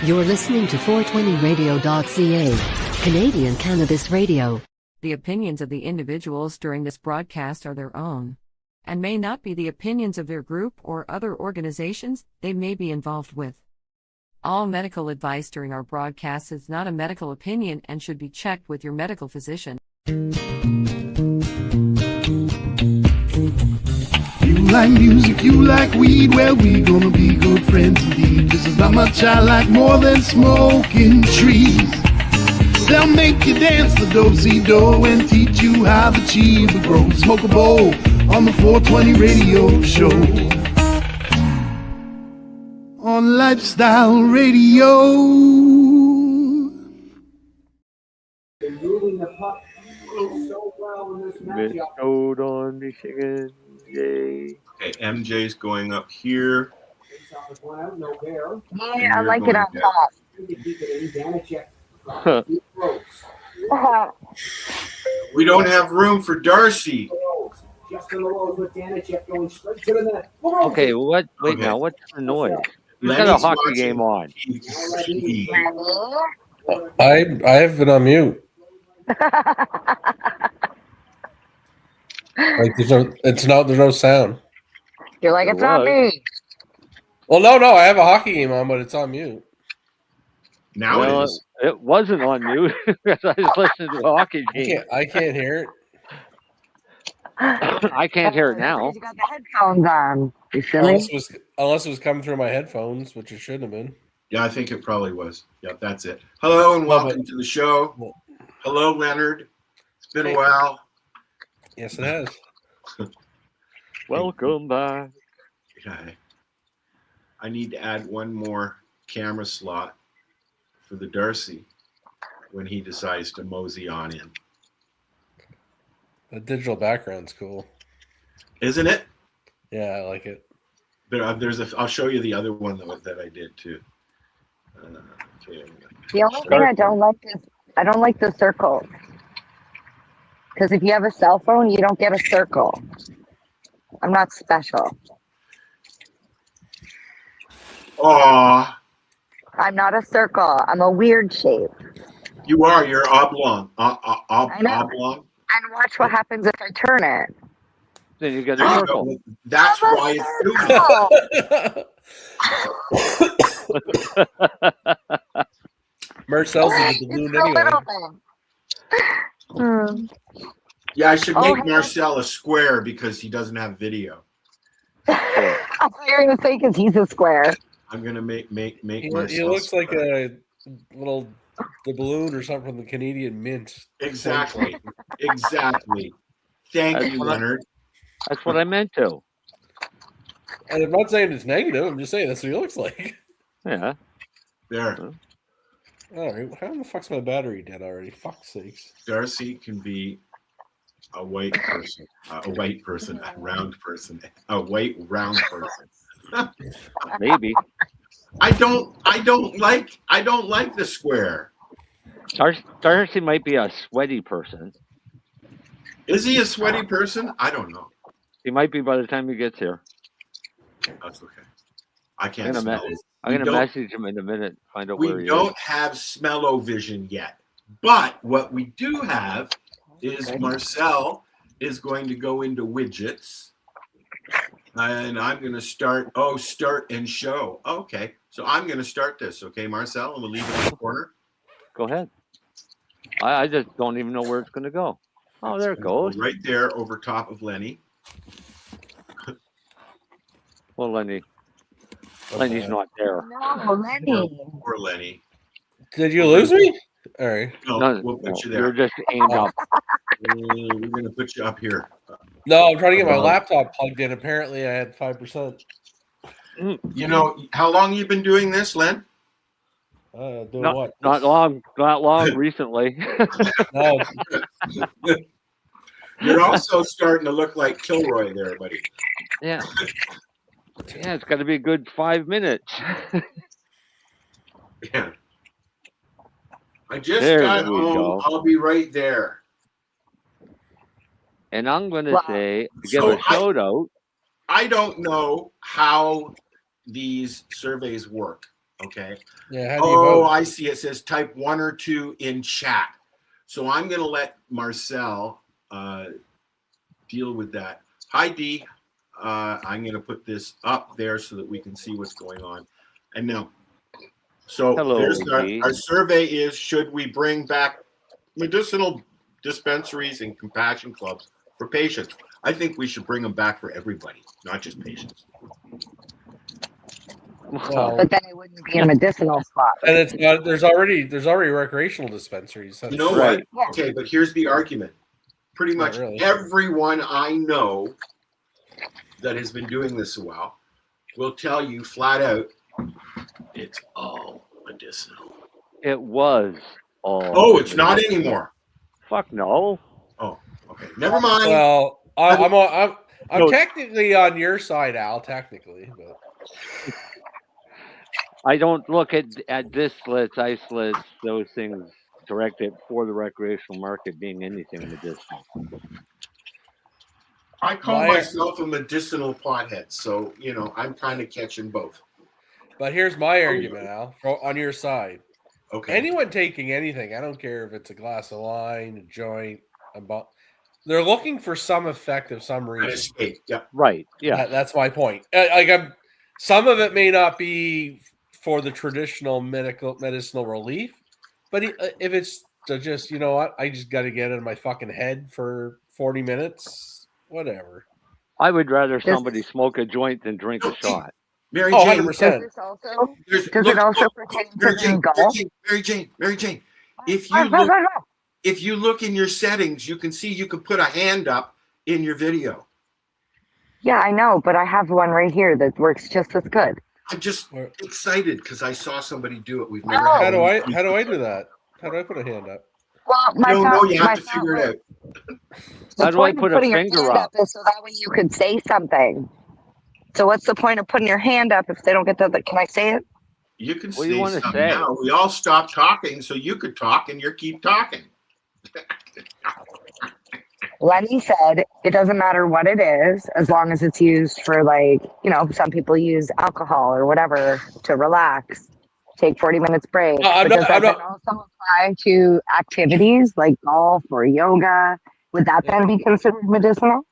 You're listening to 420radio.ca, Canadian Cannabis Radio. The opinions of the individuals during this broadcast are their own, and may not be the opinions of their group or other organizations they may be involved with. All medical advice during our broadcast is not a medical opinion and should be checked with your medical physician. You like music, you like weed, well, we gonna be good friends indeed. This is not much I like more than smoking trees. They'll make you dance the do-si-do and teach you how the chiba grows. Smoke a bowl on the 420 radio show. On Lifestyle Radio. They're moving the puck so well in this matchup. Hold on, Michigan. Yay. Okay, MJ's going up here. Yeah, I like it on top. We don't have room for Darcy. Okay, what? Wait, now what's the noise? We've got a hockey game on. I have been on mute. Like there's no sound. You're like, it's not me. Well, no, I have a hockey game on, but it's on mute. Now it is. It wasn't on mute because I was listening to a hockey game. I can't hear it. I can't hear it now. You got the headphones on. You silly? Unless it was coming through my headphones, which it shouldn't have been. Yeah, I think it probably was. Yep, that's it. Hello and welcome to the show. Hello, Leonard. It's been a while. Yes, it has. Welcome back. Okay. I need to add one more camera slot for the Darcy when he decides to mosey on in. The digital background's cool. Isn't it? Yeah, I like it. I'll show you the other one that I did too. Okay. The only thing I don't like the circle. Because if you have a cell phone, you don't get a circle. I'm not special. Aw. I'm not a circle. I'm a weird shape. You are. You're oblong. Oblong. And watch what happens if I turn it. Then you get a circle. That's why it's doing Marcel's in the balloon anyway. Yeah, I should make Marcel a square because he doesn't have video. I thought you were going to say because he's a square. I'm going to make Marcel. He looks square. Like a little the balloon or something from the Canadian Mint. Exactly. Exactly. Thank you, Leonard. That's what I meant to. And I'm not saying it's negative. I'm just saying that's what he looks like. Yeah. There. All right. How the fuck's my battery dead already? Fuck's sakes. Darcy can be a white person, a round person, a white round person. Maybe. I don't like the square. Darcy might be a sweaty person. Is he a sweaty person? I don't know. He might be by the time he gets here. That's okay. I can't smell it. I'm going to message him in a minute. Find out where he is. We don't have smell-o-vision yet. But what we do have is Marcel is going to go into widgets. And I'm going to start and show. Okay. So I'm going to start this. Okay, Marcel? And we'll leave it in the corner. Go ahead. I just don't even know where it's going to go. Oh, there it goes. Right there over top of Lennie. Well, Lennie's not there. No, Lennie. Poor Lennie. Did you lose me? All right. No, we'll put you there. You're just aimed up. We're going to put you up here. No, I'm trying to get my laptop plugged in. Apparently, I had 5%. You know, how long you been doing this, Len? What? Not long recently. No. You're also starting to look like Kilroy there, buddy. Yeah. Yeah, it's got to be a good 5 minutes. Yeah. I just There got we home. go. I'll be right there. And I'm going to Wow. say, give So a shout out. I don't know how these surveys work. Okay. Yeah. How do you vote? I see. It says type 1 or 2 in chat. So I'm going to let Marcel deal with that. Hi, Dee. I'm going to put this up there so that we can see what's going on. And now, so Hello, there's Dee. our survey is, should we bring back medicinal dispensaries and compassion clubs for patients? I think we should bring them back for everybody, not just patients. Well, But then it wouldn't be a medicinal spot. and it's not. There's already recreational dispensaries. That's You know Right. what? Okay, but here's the argument. Pretty Not much really. everyone I know that has been doing this a while will tell you flat out, it's all medicinal. It was all. Oh, it's not anymore. Fuck no. Oh, okay. Never mind. Well, I'm No. technically on your side, Al. Technically, but I don't look at distillates, isolates, those things directed for the recreational market being anything medicinal. I call My- myself a medicinal pothead, so you know I'm kind of catching both. but here's my argument, Al. On your side, Okay. anyone taking anything, I don't care if it's a glass of wine, a joint, they're looking for some effect of some An reason. escape. Yeah. Right. Yeah. That's my point. Some of it may not be for the traditional medicinal relief, but if it's to just, you know what, I just got to get it in my fucking head for 40 minutes, whatever. I would rather somebody smoke a joint than drink a shot. Mary Oh, Jane. 100%. Does this also, There's- does look- it also look, pertain Mary to Jane, golf? Mary Jane. Oh, If you look in your settings, you can see you can put a hand up in your video. Yeah, I know, but I have one right here that works just as good. I'm just Where- excited because I saw somebody do it. We've never Oh. had How do I one. do that? How do I put a hand up? Well, my I don't know. thought- You my have to thought figure was- it out. the How do I point of put a putting your finger hand up? is so that way you could say something. So what's the point of putting your hand up if they don't get the? Can I say it? You can What do you say wanna something say? now. We all stopped talking so you could talk, and you keep talking. Lennie said it doesn't matter what it is as long as it's used for, like, you know, some people use alcohol or whatever to relax, take 40 minutes break. I'm But not- does that I'm then not- also apply to activities like golf or yoga? Would that then be considered medicinal?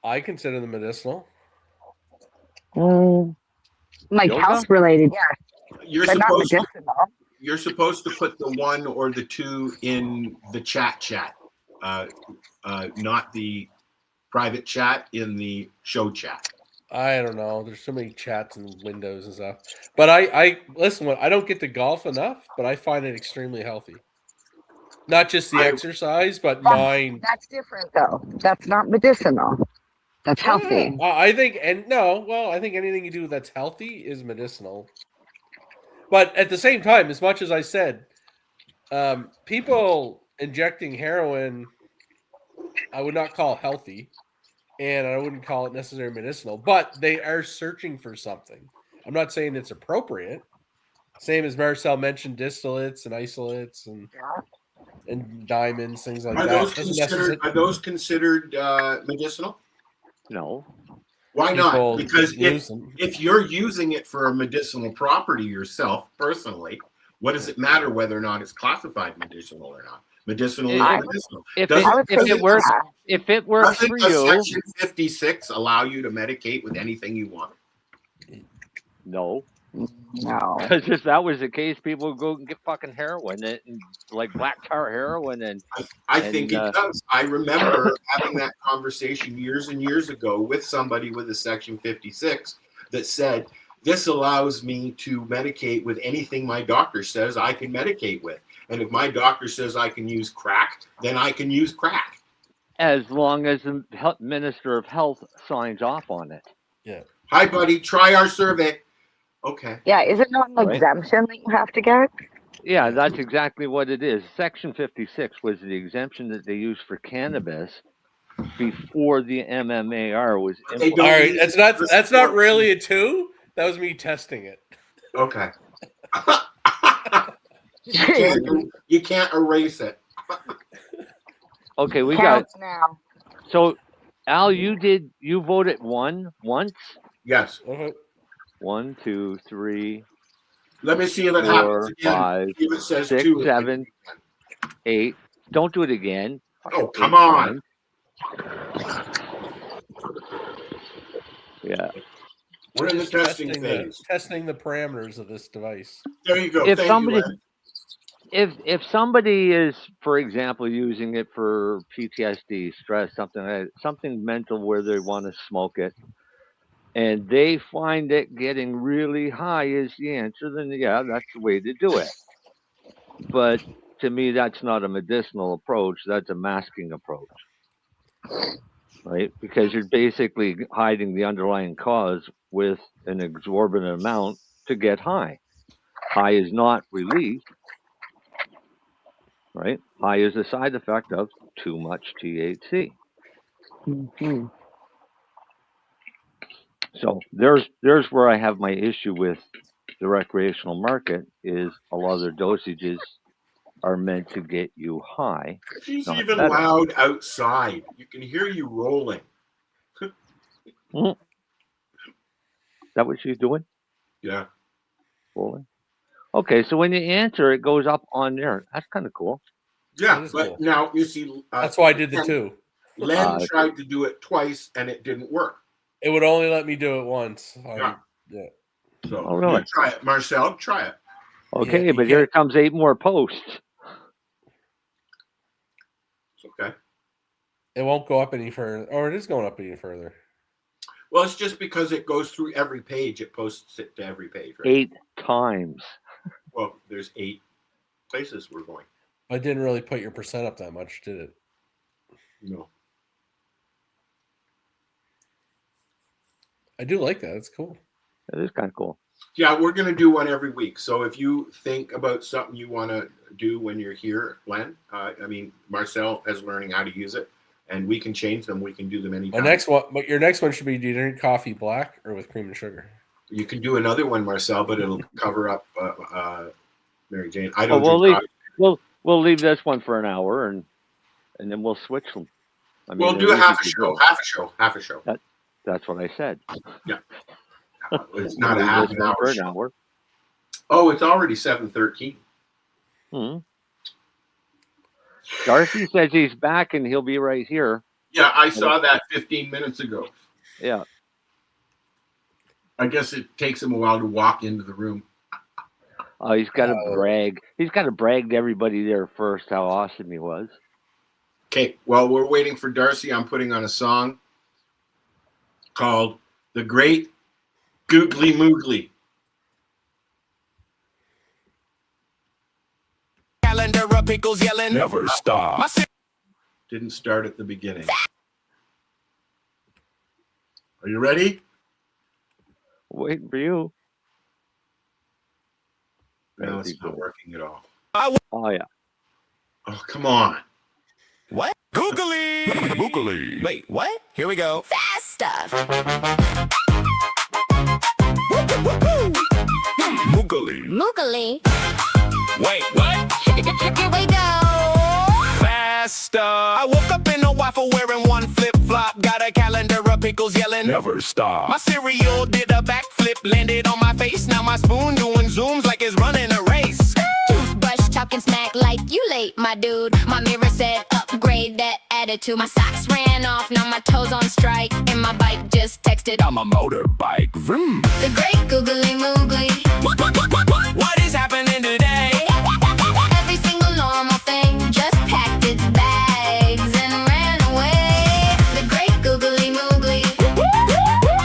I consider them medicinal. Like Yoga? health related, yeah, You're but not supposed to. medicinal. You're supposed to put the 1 or the 2 in the chat, not the private chat in the show chat. I don't know. There's so many chats and windows and stuff. But I listen. I don't get to golf enough, but I find it extremely healthy. Not just the exercise, but mind. That's different though. That's not medicinal. That's healthy. I think, I think anything you do that's healthy is medicinal. But at the same time, as much as I said, people injecting heroin, I would not call healthy, and I wouldn't call it necessarily medicinal, but they are searching for something. I'm not saying it's appropriate. Same as Marcel mentioned, distillates and isolates and diamonds, things like Are that. those considered medicinal? No. Why People not? Because use them. if you're using it for a medicinal property yourself personally, what does it matter whether or not it's classified medicinal or not? Medicinal is medicinal. If Doesn't- it works, if it works doesn't for a you, Section 56 allow you to medicate with anything you want? no. No. Because if that was the case, people would go and get fucking heroin, like black tar heroin, and I think it does. I remember having that conversation years and years ago with somebody with a Section 56 that said, this allows me to medicate with anything my doctor says I can medicate with. And if my doctor says I can use crack, then I can use crack. as long as the Minister of Health signs off on it. Yeah. Hi, buddy. Try our survey. Okay. Yeah, is it not an Right. exemption that you have to get? Yeah, that's exactly what it is. Section 56 was the exemption that they used for cannabis before the MMAR was They implemented. don't All right, use that's not really a 2. That was me testing it. Okay. You can't erase it. Okay, we Counts now. so Al, you voted once? Yes. Okay. 1, 2, 3, Let me see if it 4, happens again. 5, See if it says 6, 2. 7, 8. Don't do it again. Oh, come on. Yeah. We're in the testing phase. Testing the parameters of this device. There you go. If Thank somebody you, Ed. if somebody is, for example, using it for PTSD, stress, something mental where they want to smoke it, and they find it getting really high is the answer, then yeah, that's the way to do it. But to me, that's not a medicinal approach. That's a masking approach, right? Because you're basically hiding the underlying cause with an exorbitant amount to get high. High is not relief, right? High is a side effect of too much THC. Mm-hmm. So there's where I have my issue with the recreational market is a lot of their dosages are meant to get you high. She's not even better. loud outside. You can hear you rolling. Is that what she's doing? Yeah. Rolling? Okay, so when you answer, it goes up on there. That's kind of cool. Yeah, That is but cool. now you see. That's why I did the 2. Len tried to do it twice and it didn't work. It would only let me do it once. Yeah. Yeah. So Oh, really? you try it, Marcel. Try it. Okay, you but here can't- comes 8 more posts. It's okay. It won't go up any further. Or it is going up any further. Well, it's just because it goes through every page. It posts it to every page, right? 8 times. Well, there's 8 places we're going. I didn't really put your percent up that much, did it? No. I do like that. It's cool. That is kind of cool. Yeah, we're going to do one every week. So if you think about something you want to do when you're here, Len, Marcel is learning how to use it, and we can change them. We can do them anytime. But your next one should be: do you drink coffee black or with cream and sugar? You can do another one, Marcel, but it'll cover up Marijane. I don't we'll drink leave. coffee. We'll leave this one for an hour, and then we'll switch them. I mean, We'll do they're a half a easy to show. do. Half a show. That's what I said. Yeah. It's not a We'll half leave an this for hour an show. hour. Oh, it's already 7:13. Hmm. Darcy says he's back and he'll be right here. Yeah, I saw that 15 minutes ago. Yeah. I guess it takes him a while to walk into the room. Oh, he's got to brag. He's got to brag to everybody there first how awesome he was. Okay, well, we're waiting for Darcy. I'm putting on a song called The Great Googly Moogly. Calendar of pickles yelling. Never stop. Didn't start at the beginning. Are you ready? Waiting for you. No, it's not working at all. Oh, yeah. Oh, come on. What? Googly. Googly. Wait, what? Here we go. Fast stuff. Moogly. Moogly. Wait, what? Here we go. Fast stuff. I woke up in a waffle wearing one flip-flop. Got a calendar of pickles yelling. Never stop. My cereal did a backflip, landed on my face. Now my spoon doing zooms like it's running a race. Toothbrush talking smack like you late, my dude. My mirror said upgrade that attitude. My socks ran off, now my toes on strike. And my bike just texted, I'm a motorbike. Vroom. the great googly moogly. What is happening today? Every single normal thing just packed its bags and ran away. The great googly moogly.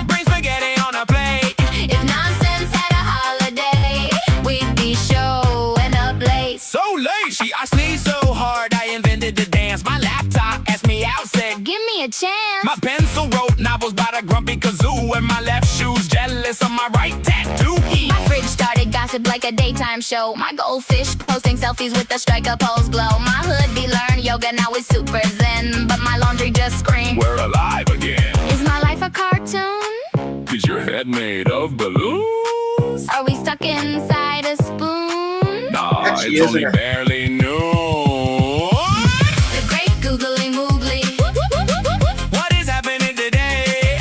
Bring spaghetti on a plate. If nonsense had a holiday, we'd be showing up late. So lazy, I sneezed so hard I invented the dance. My laptop asked me out, said, Give me a chance. my pencil wrote novels by the grumpy kazoo. And my left shoe's jealous of my right tattoo. My fridge started gossiping sponsored like a daytime show. My goldfish posting selfies with the striker pose glow. My hood be learn yoga, now it's super zen. But my laundry just scream, We're alive again. is my life a cartoon? Is your head made of balloons? Are we stuck inside a spoon? Nah, Actually, it's isn't only it? barely noon. The great googly moogly. What is happening today?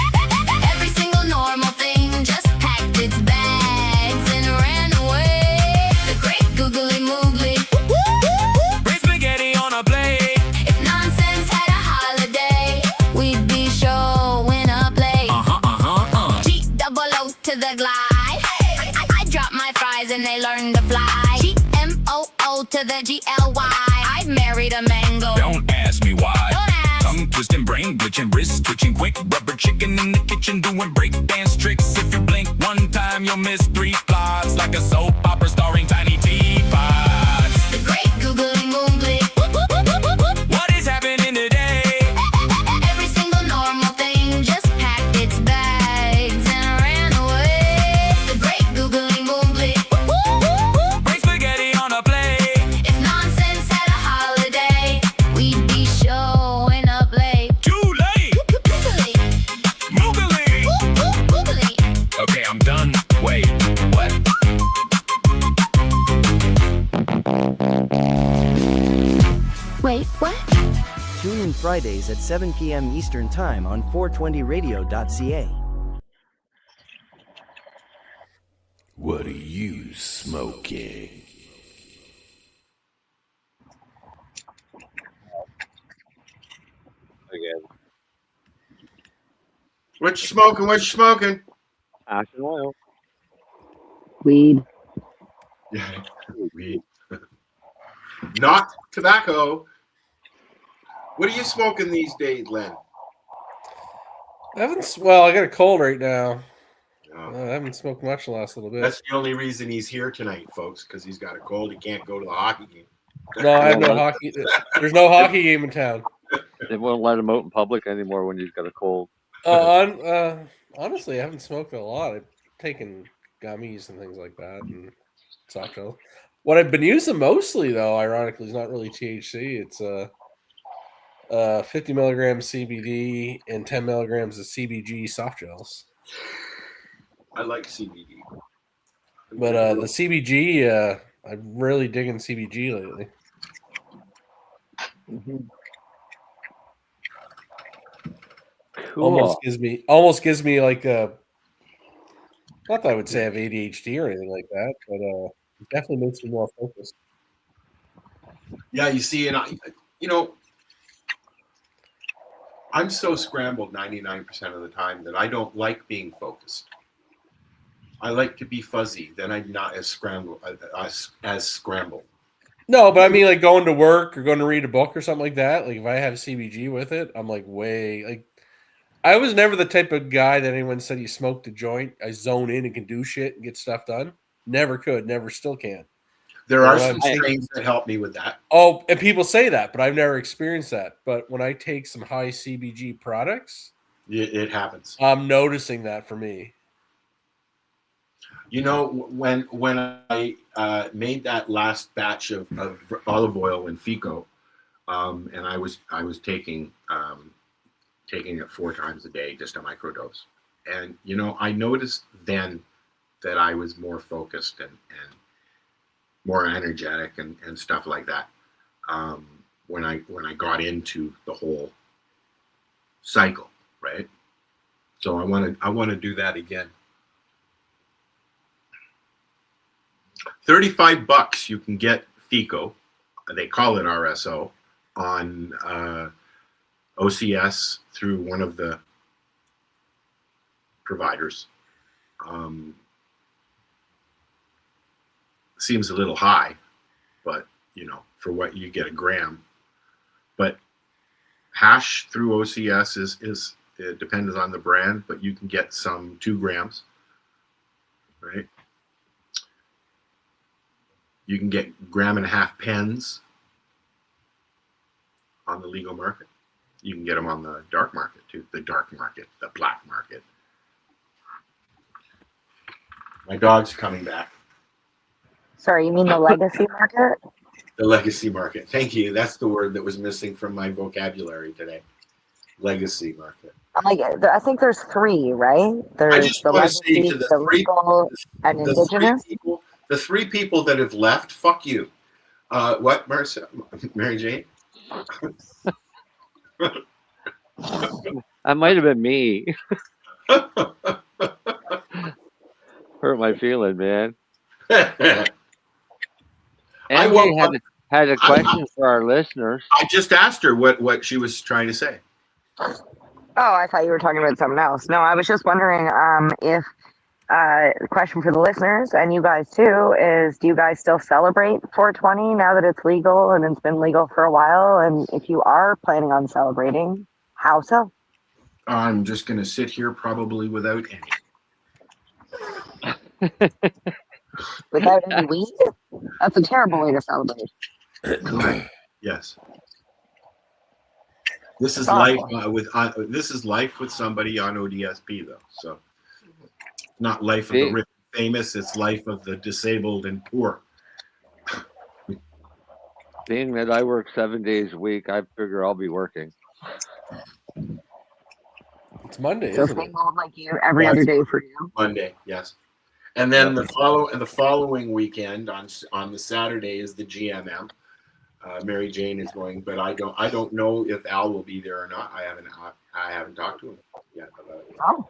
Every single normal thing just packed its bags and ran away. The great googly moogly. Bring spaghetti on a plate. If nonsense had a holiday, we'd be showing up late. G-double-O to the glide. I drop my fries and they learn to fly. G-M-O-O to the G-L-Y. I married a mango. Don't ask me why. Don't ask. Tongue twisting, brain glitching, wrist twitching, quick rubber chicken in the kitchen doing break dance tricks. If you blink one time, you'll miss 3 plots like a soap opera starring tiny teapots. The great googly moogly. What is happening today? Every single normal thing just packed its bags and ran away. The great googly moogly. Bring spaghetti on a plate. If nonsense had a holiday, we'd be showing up late. Too late. Googly, Moogly. googly. Okay, I'm done. Wait, what? Wait, what? Tune in Fridays at 7 p.m. Eastern Time on 420radio.ca. What are you smoking? Again, What you smoking? What you smoking? ash and oil. Weed. Yeah, weed. Not tobacco. What are you smoking these days, Len? I got a cold right now. Oh, I haven't smoked much the last little bit. that's the only reason he's here tonight, folks, because he's got a cold. He can't go to the hockey game. No, I have no hockey. There's no hockey game in town. They won't let him out in public anymore when he's got a cold. Honestly, I haven't smoked a lot. I've taken gummies and things like that and soft gel. What I've been using mostly, though, ironically, is not really THC. It's 50 milligrams CBD and 10 milligrams of CBG soft gels. I like CBD. But the CBG, I'm really digging CBG lately. Cool. Almost gives me like a. Not that I would say I have ADHD or anything like that, but it definitely makes me more focused. Yeah, you see, and I'm so scrambled 99% of the time that I don't like being focused. I like to be fuzzy. Then I'm not as scrambled. No, but I mean, like going to work or going to read a book or something like that. Like if I have CBG with it, I'm like I was never the type of guy that anyone said you smoked a joint. I zone in and can do shit and get stuff done. Never could, never still can. There are some strains that help me with that. Oh, and people say that, but I've never experienced that. But when I take some high CBG products, it happens. I'm noticing that for me. You know, when I made that last batch of olive oil and Fico, and I was taking it 4 times a day, just a microdose, and I noticed then that I was more focused and more energetic and stuff like that when I got into the whole cycle, right? So I want to do that again. $35 you can get Fico, they call it RSO, on OCS through one of the providers. Seems a little high, but for what you get a gram. But hash through OCS is it depends on the brand, but you can get some 2 grams, right? You can get 1.5 grams pens on the legal market. You can get them on the dark market too. The dark market, the black market. My dog's coming back. Sorry, you mean the legacy market? The legacy market. Thank you. That's the word that was missing from my vocabulary today. Legacy market. I think there's 3, right? There's I just the want to say legacy, to the legal, and indigenous. The 3 people that have left, fuck you. What, Marcel? Mary Jane? That might have been me. Hurt my feeling, man. And had a question for our listeners. I just asked her what she was trying to say. Oh, I thought you were talking about something else. No, I was just wondering if the question for the listeners and you guys too is, do you guys still celebrate 420 now that it's legal and it's been legal for a while? And if you are planning on celebrating, how so? I'm just going to sit here probably without any. Without any weed? That's a terrible way to celebrate. Yes. This is life this is life with somebody on ODSP though. So not life of the rich and famous, it's life of the disabled and poor. Being that I work 7 days a week, I figure I'll be working. It's Monday, so isn't it? Like you every other day for you. Monday, yes. And then the following weekend on the Saturday is the GMM. Mary Jane is going, but I don't know if Al will be there or not. I haven't talked to him yet about it. Oh,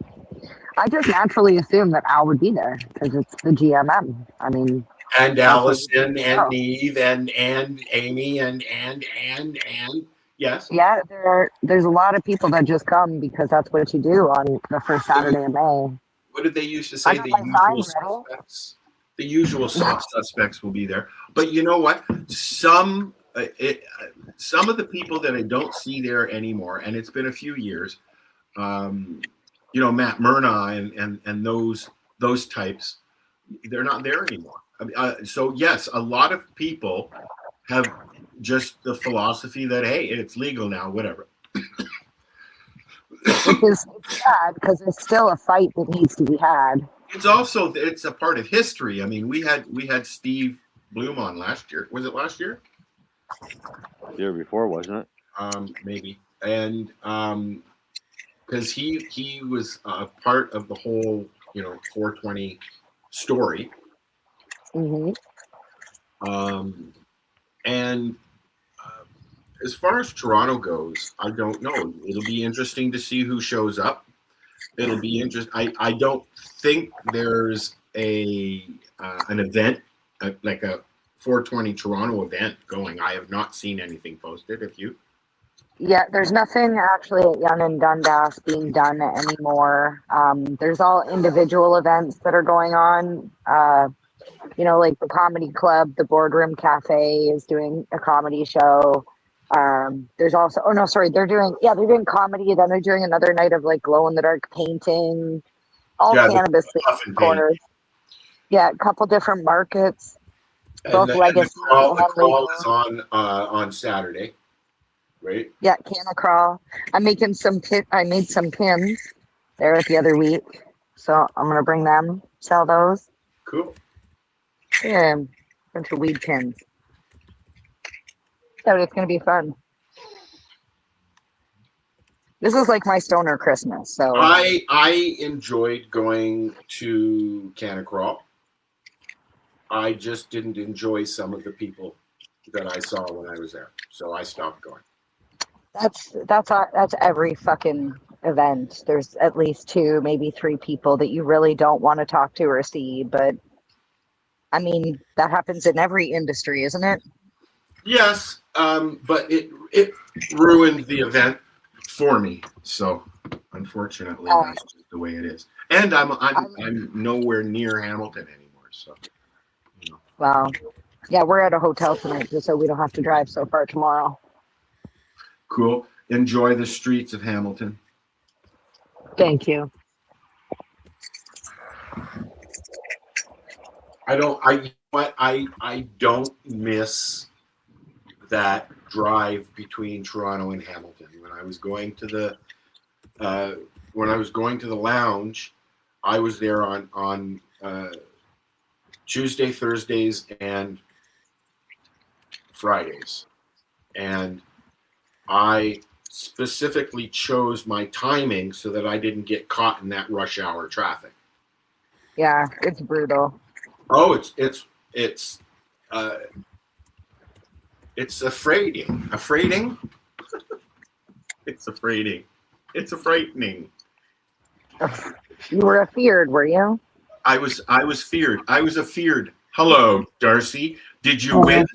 I just naturally assumed that Al would be there because it's the GMM. I mean, and Allison and Neve and Amy and yes. Yeah, there's a lot of people that just come because that's what you do on the first Saturday of May. What did they used to say? The usual suspects. The usual suspects will be there. But you know what? Some of the people that I don't see there anymore, and it's been a few years, Matt Myrna and those types, they're not there anymore. So yes, a lot of people have just the philosophy that, hey, it's legal now, whatever. Which is sad because it's still a fight that needs to be had. It's a part of history. I mean, we had Steve Bloom on last year. Was it last year? The year before, wasn't it? Maybe. And because he was part of the whole 420 story. Mm-hmm. And as far as Toronto goes, I don't know. It'll be interesting to see who shows up. It'll be interesting. I don't think there's an event like a 420 Toronto event going. I have not seen anything posted. Have you? Yeah, there's nothing actually at Yonge and Dundas being done anymore. There's all individual events that are going on. Like the comedy club, the Boardroom Cafe is doing a comedy show. There's also they're doing comedy, then they're doing another night of like glow in the dark painting, cannabis corners. Yeah, a couple different markets. Both legacy. The crawl is on Saturday, right? Yeah, canna crawl. I made some pins there the other week, so I'm gonna bring them, sell those. Cool. Yeah, bunch of weed pins. So it's gonna be fun. This is like my stoner Christmas. So I enjoyed going to Canna Crawl. I just didn't enjoy some of the people that I saw when I was there, so I stopped going. That's every fucking event. There's at least 2, maybe 3 people that you really don't want to talk to or see, but I mean that happens in every industry, isn't it? Yes, but it ruined the event for me. So unfortunately, that's just the way it is. And I'm nowhere near Hamilton anymore. So. Wow. Yeah, we're at a hotel tonight, just so we don't have to drive so far tomorrow. Cool. Enjoy the streets of Hamilton. Thank you. I don't miss that drive between Toronto and Hamilton. When I was going to the lounge, I was there on Tuesday, Thursdays, and Fridays. And I specifically chose my timing so that I didn't get caught in that rush hour traffic. Yeah, it's brutal. Oh, it's affraiding. It's affraiding. It's a frightening. You were afeared, were you? I was feared. I was afeared. Hello, Darcy. Did you win?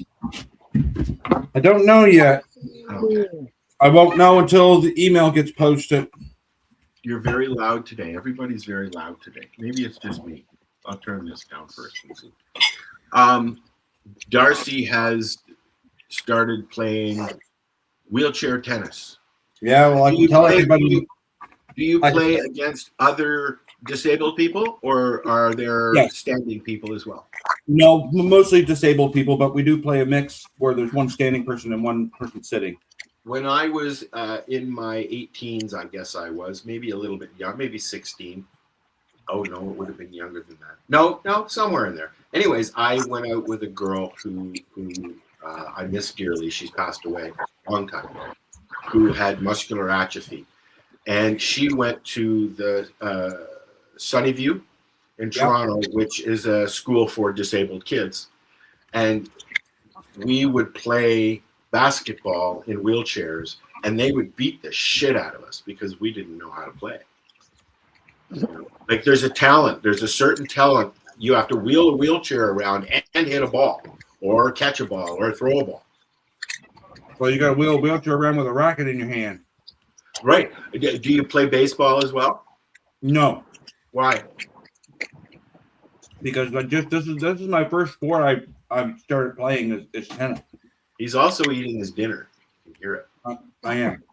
I don't know yet. Okay. I won't know until the email gets posted. You're very loud today. Everybody's very loud today. Maybe it's just me. I'll turn this down first and see. Darcy has started playing wheelchair tennis. Yeah, well, I can tell everybody. Do you play against other disabled people, or are there standing people as well? No, mostly disabled people, but we do play a mix where there's one standing person and one person sitting. When I was in my 18s, I guess I was maybe a little bit young, maybe 16. Oh no, it would have been younger than that. No, somewhere in there. Anyways, I went out with a girl who I miss dearly. She's passed away a long time ago. Who had muscular atrophy, and she went to the Sunnyview in Toronto, which is a school for disabled kids, and we would play basketball in wheelchairs, and they would beat the shit out of us because we didn't know how to play. Like there's a talent, there's a certain talent. You have to wheel a wheelchair around and hit a ball, or catch a ball, or throw a ball. Well, you got to wheel a wheelchair around with a racket in your hand. Right. Do you play baseball as well? No. Why? Because this is my first sport I started playing is tennis. He's also eating his dinner. You can hear it. I am.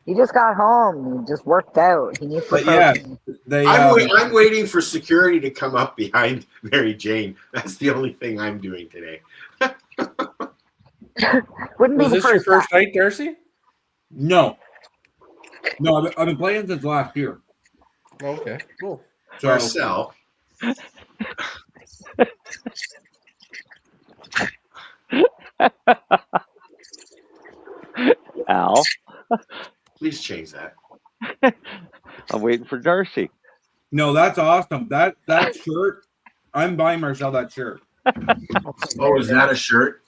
He just got home. He just worked out. He needs to. Yeah, I'm waiting for security to come up behind Marijane. That's the only thing I'm doing today. Wouldn't Was this your first night, Darcy? No, I've been playing since last year. Okay, cool. So, Marcel. Al. Please change that. I'm waiting for Darcy. No, that's awesome. That shirt, I'm buying Marcel that shirt. Oh, is that a shirt?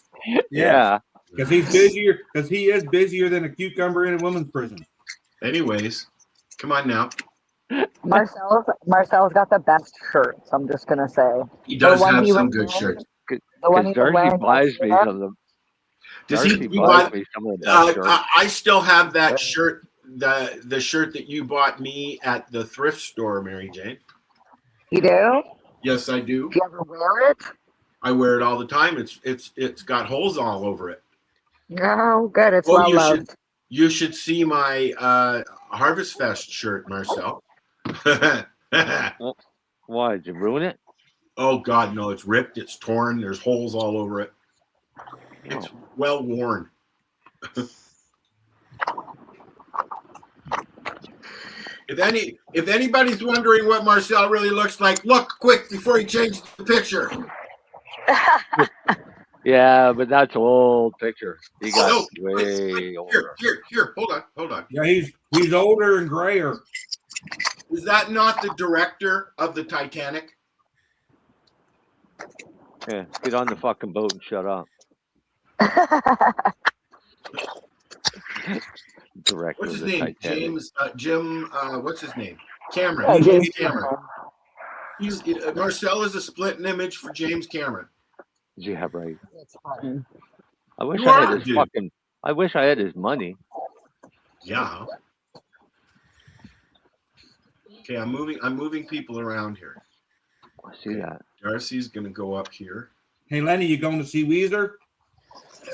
Yeah. Because he's busier. Because he is busier than a cucumber in a women's prison. Anyways, come on now. Marcel's got the best shirts. I'm just gonna say he does have some good shirts. Because Darcy buys me some of them. Does he buy me some of that shirt? I still have that shirt, the shirt that you bought me at the thrift store, Marijane. You do? Yes, I do. Do you ever wear it? I wear it all the time. It's got holes all over it. No, good. It's well loved. You should see my Harvest Fest shirt, Marcel. Why, did you ruin it? Oh God, no! It's ripped. It's torn. There's holes all over it. It's well worn. If anybody's wondering what Marcel really looks like, look quick before he changes the picture. Yeah, but that's an old picture. He got way older. Here, hold on. Yeah, he's older and grayer. Is that not the director of the Titanic? Yeah, get on the fucking boat and shut up. Director What's his of the name? Titanic. Jim. What's his name? Cameron. James Cameron. Marcel is a split image for James Cameron. Yeah, right. That's fun. I wish I had his fucking. I wish I had his money. Yeah. Okay, I'm moving people around here. I see that. Darcy's gonna go up here. Hey, Lenny, you going to see Weezer?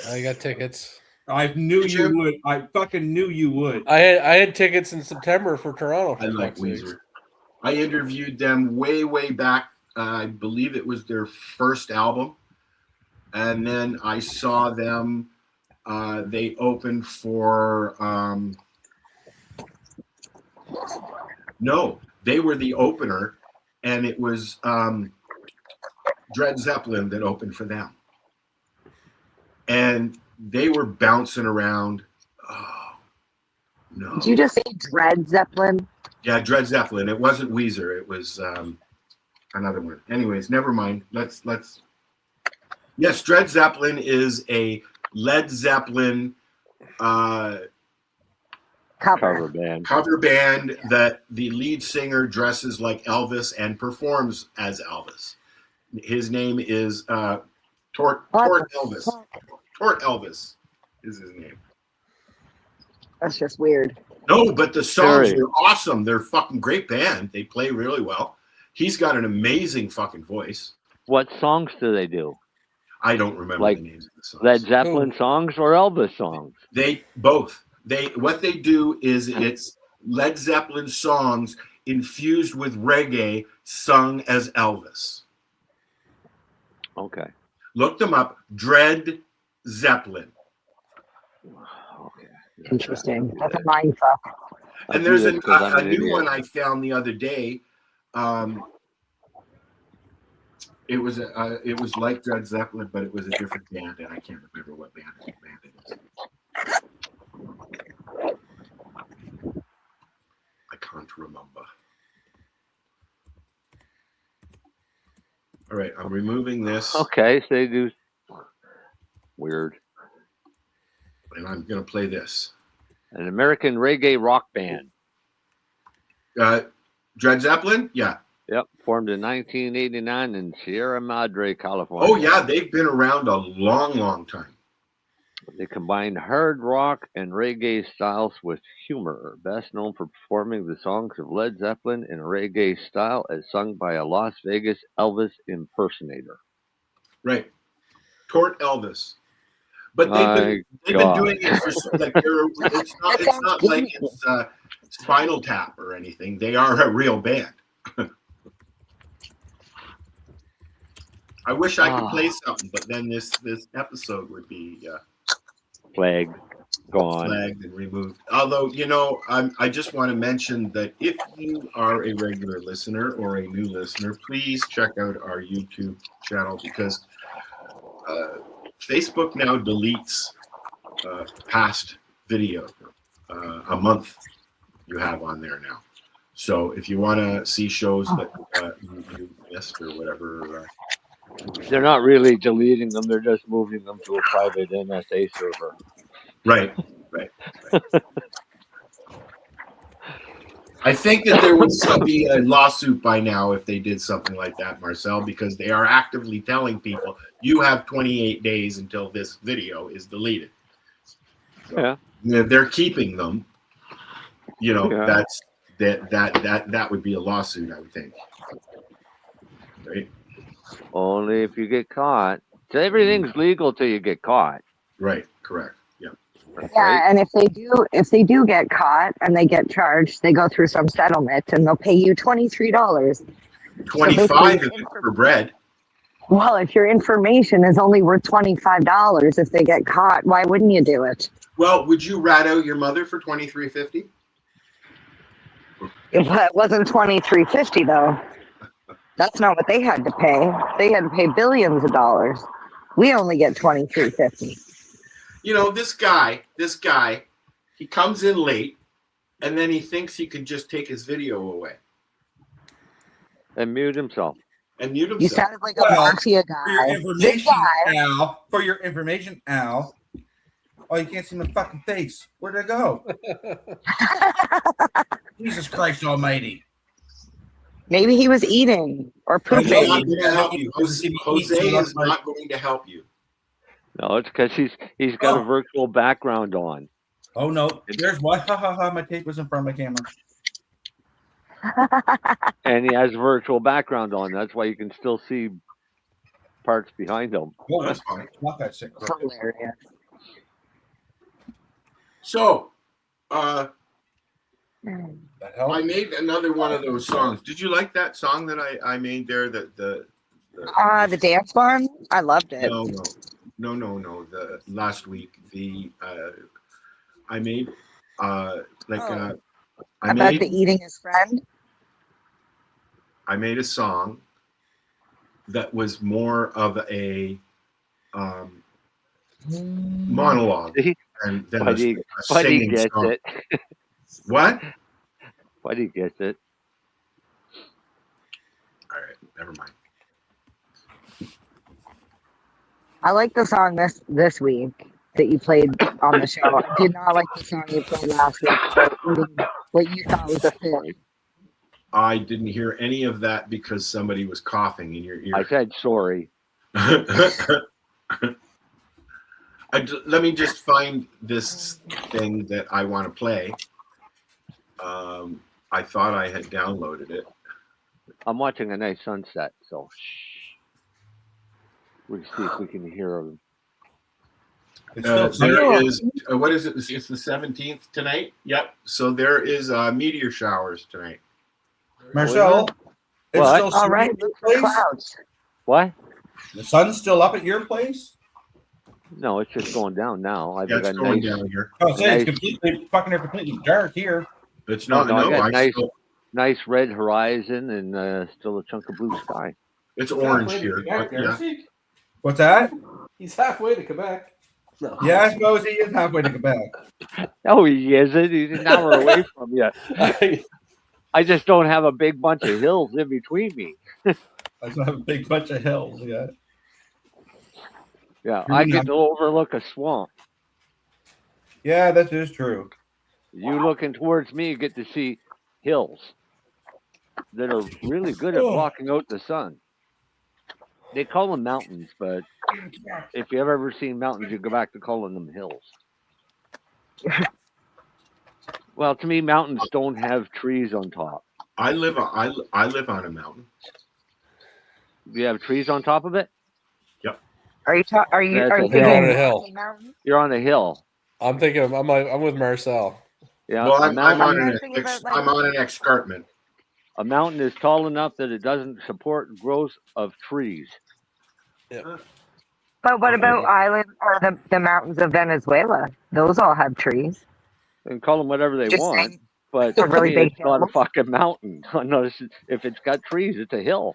I got tickets. I knew you would. I fucking knew you would. I had tickets in September for Toronto. I like Weezer. I interviewed them way back. I believe it was their first album, and then I saw them. They opened for. No, they were the opener, and it was Dred Zeppelin that opened for them. And they were bouncing around. Oh, no. Did you just say Dred Zeppelin? Yeah, Dred Zeppelin. It wasn't Weezer. It was another one. Anyways, never mind. Let's. Yes, Dred Zeppelin is a Led Zeppelin Cover band. Cover band that the lead singer dresses like Elvis and performs as Elvis. His name is Tort Elvis. Tort Elvis is his name. That's just weird. No, but the songs are awesome. They're fucking great band. They play really well. He's got an amazing fucking voice. What songs do they do? I don't remember the names of the songs. Led Zeppelin songs or Elvis songs? They both. What they do is it's Led Zeppelin songs infused with reggae sung as Elvis. Okay. Look them up. Dred Zeppelin. Okay. Interesting. That's a mind fuck. And there's a new one I found the other day. It was like Dred Zeppelin, but it was a different band, and I can't remember what band it is. I can't remember. All right, I'm removing this. Okay, so they do weird. And I'm going to play this. An American reggae rock band. Dred Zeppelin? Yeah. Yep, formed in 1989 in Sierra Madre, California. Oh, yeah, they've been around a long, long time. They combine hard rock and reggae styles with humor, best known for performing the songs of Led Zeppelin in a reggae style as sung by a Las Vegas Elvis impersonator. Right. Tort Elvis. But they've been doing it for like it's not like it's Spinal Tap or anything. They are a real band. I wish I could play something, but then this episode would be flagged, gone, flagged and removed. Although, I just want to mention that if you are a regular listener or a new listener, please check out our YouTube channel because Facebook now deletes past video. A month you have on there now. So if you want to see shows that you missed or whatever. They're not really deleting them. They're just moving them to a private NSA server. Right. I think that there would still be a lawsuit by now if they did something like that, Marcel, because they are actively telling people you have 28 days until this video is deleted. So, if they're keeping them, that would be a lawsuit, I would think. Right? Only if you get caught. So everything's legal till you get caught. Right. Correct. Yeah. Yeah, and if they do get caught and they get charged, they go through some settlement and they'll pay you $23. 25 for bread. Well, if your information is only worth $25, if they get caught, why wouldn't you do it? Well, would you rat out your mother for $23.50? It wasn't $23.50 though. That's not what they had to pay. They had to pay billions of dollars. We only get $23.50. This guy, he comes in late, and then he thinks he can just take his video away and mute himself. You sounded like a mafia guy. For your information, Al. Oh, you can't see my fucking face. Where'd I go? Jesus Christ Almighty. Maybe he was eating or pooping. Jose is not going to help you. No, it's because he's got a virtual background on. Oh no! There's what? Ha ha ha! My tape was in front of my camera. And he has a virtual background on. That's why you can still see parts behind him. Oh, that's fine. Not that sick. Hilarious. So, I made another one of those songs. Did you like that song that I made there? The dance one? I loved it. No. The last week, I made about the eating his friend. I made a song that was more of a monologue than a singing gets song. it. What? Buddy gets it. All right, never mind. I like the song this week that you played on the show. I did not like the song you played last week about eating what you thought was a fish. I didn't hear any of that because somebody was coughing in your ear. I said sorry. Let me just find this thing that I want to play. I thought I had downloaded it. I'm watching a nice sunset, so we'll see if we can hear them. There is, what is it? It's the 17th tonight? Yep. So there is meteor showers tonight. Marcel, it's What? still All right, sunny at your look for place? clouds. What? The sun's still up at your place? No, it's just going down now. I've Yeah, it's got going nice, down here. Oh, say nice, it's completely completely dark here. It's no, not. no, I got nice, still, nice red horizon and still a chunk of blue sky. it's orange here. But, yeah. What's that? He's halfway to Quebec. No. Yeah, I suppose he is halfway to Quebec. No, he isn't. He's an hour away from you. I just don't have a big bunch of hills in between me. I don't have a big bunch of hills yet. Yeah, I get to overlook a swamp. Yeah, that is true. You looking towards me, you get to see hills that are really good at blocking out the sun. They call them mountains, but if you ever seen mountains, you go back to calling them hills. Well, to me, mountains don't have trees on top. I live on a mountain. Do you have trees on top of it? Yep. Are you thinking on a hill. Rocky Mountain? You're on a hill. I'm thinking I'm with Marcel. Yeah. Well, I'm on I'm an escarpment. A mountain is tall enough that it doesn't support growth of trees. Yeah. But what about island or the mountains of Venezuela? Those all have trees. They can call them whatever they Just want, saying. but They're really big it's not a hills. fucking mountain. Notice if it's got trees, it's a hill.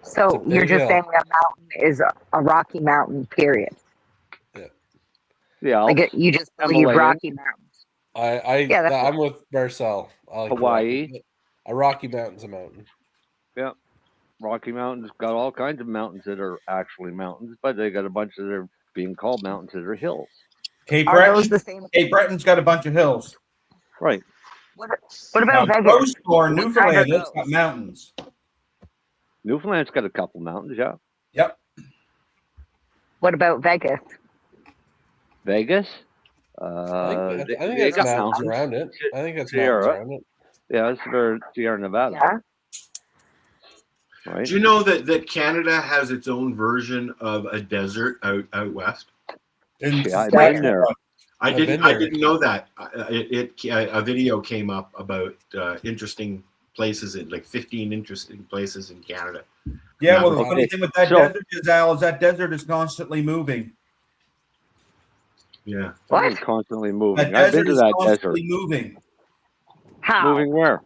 So you're big just hill. saying a mountain is a Rocky Mountain, period. Yeah. Like you just believe Himalayan. Rocky Mountains. Yeah, that's I'm with Marcel. I like Hawaii. A Rocky Mountain's a mountain. Yeah. Rocky Mountains got all kinds of mountains that are actually mountains, but they got a bunch that are being called mountains that are hills. Cape Are those Breton, the same? Cape Breton's got a bunch of hills. Right. What about Now, Vegas? Coast or What side Newfoundland, are it's got those? mountains. Newfoundland's got a couple mountains, yeah. Yep. What about Vegas? Vegas? I think they that's got mountains mountains. around it. I think that's Sierra. mountains around it. Yeah, it's for Sierra Nevada. Yeah. Right? Do you know that Canada has its own version of a desert out west? Yeah, I've been there. I I've didn't. been I there. didn't know that. A video came up about interesting places, like 15 interesting places in Canada. Yeah, well, the Okay, funny thing with that so- desert is, Al, is that desert is constantly moving. Yeah. What? It's constantly moving. That I've been desert to is that desert. constantly moving. How? Moving where?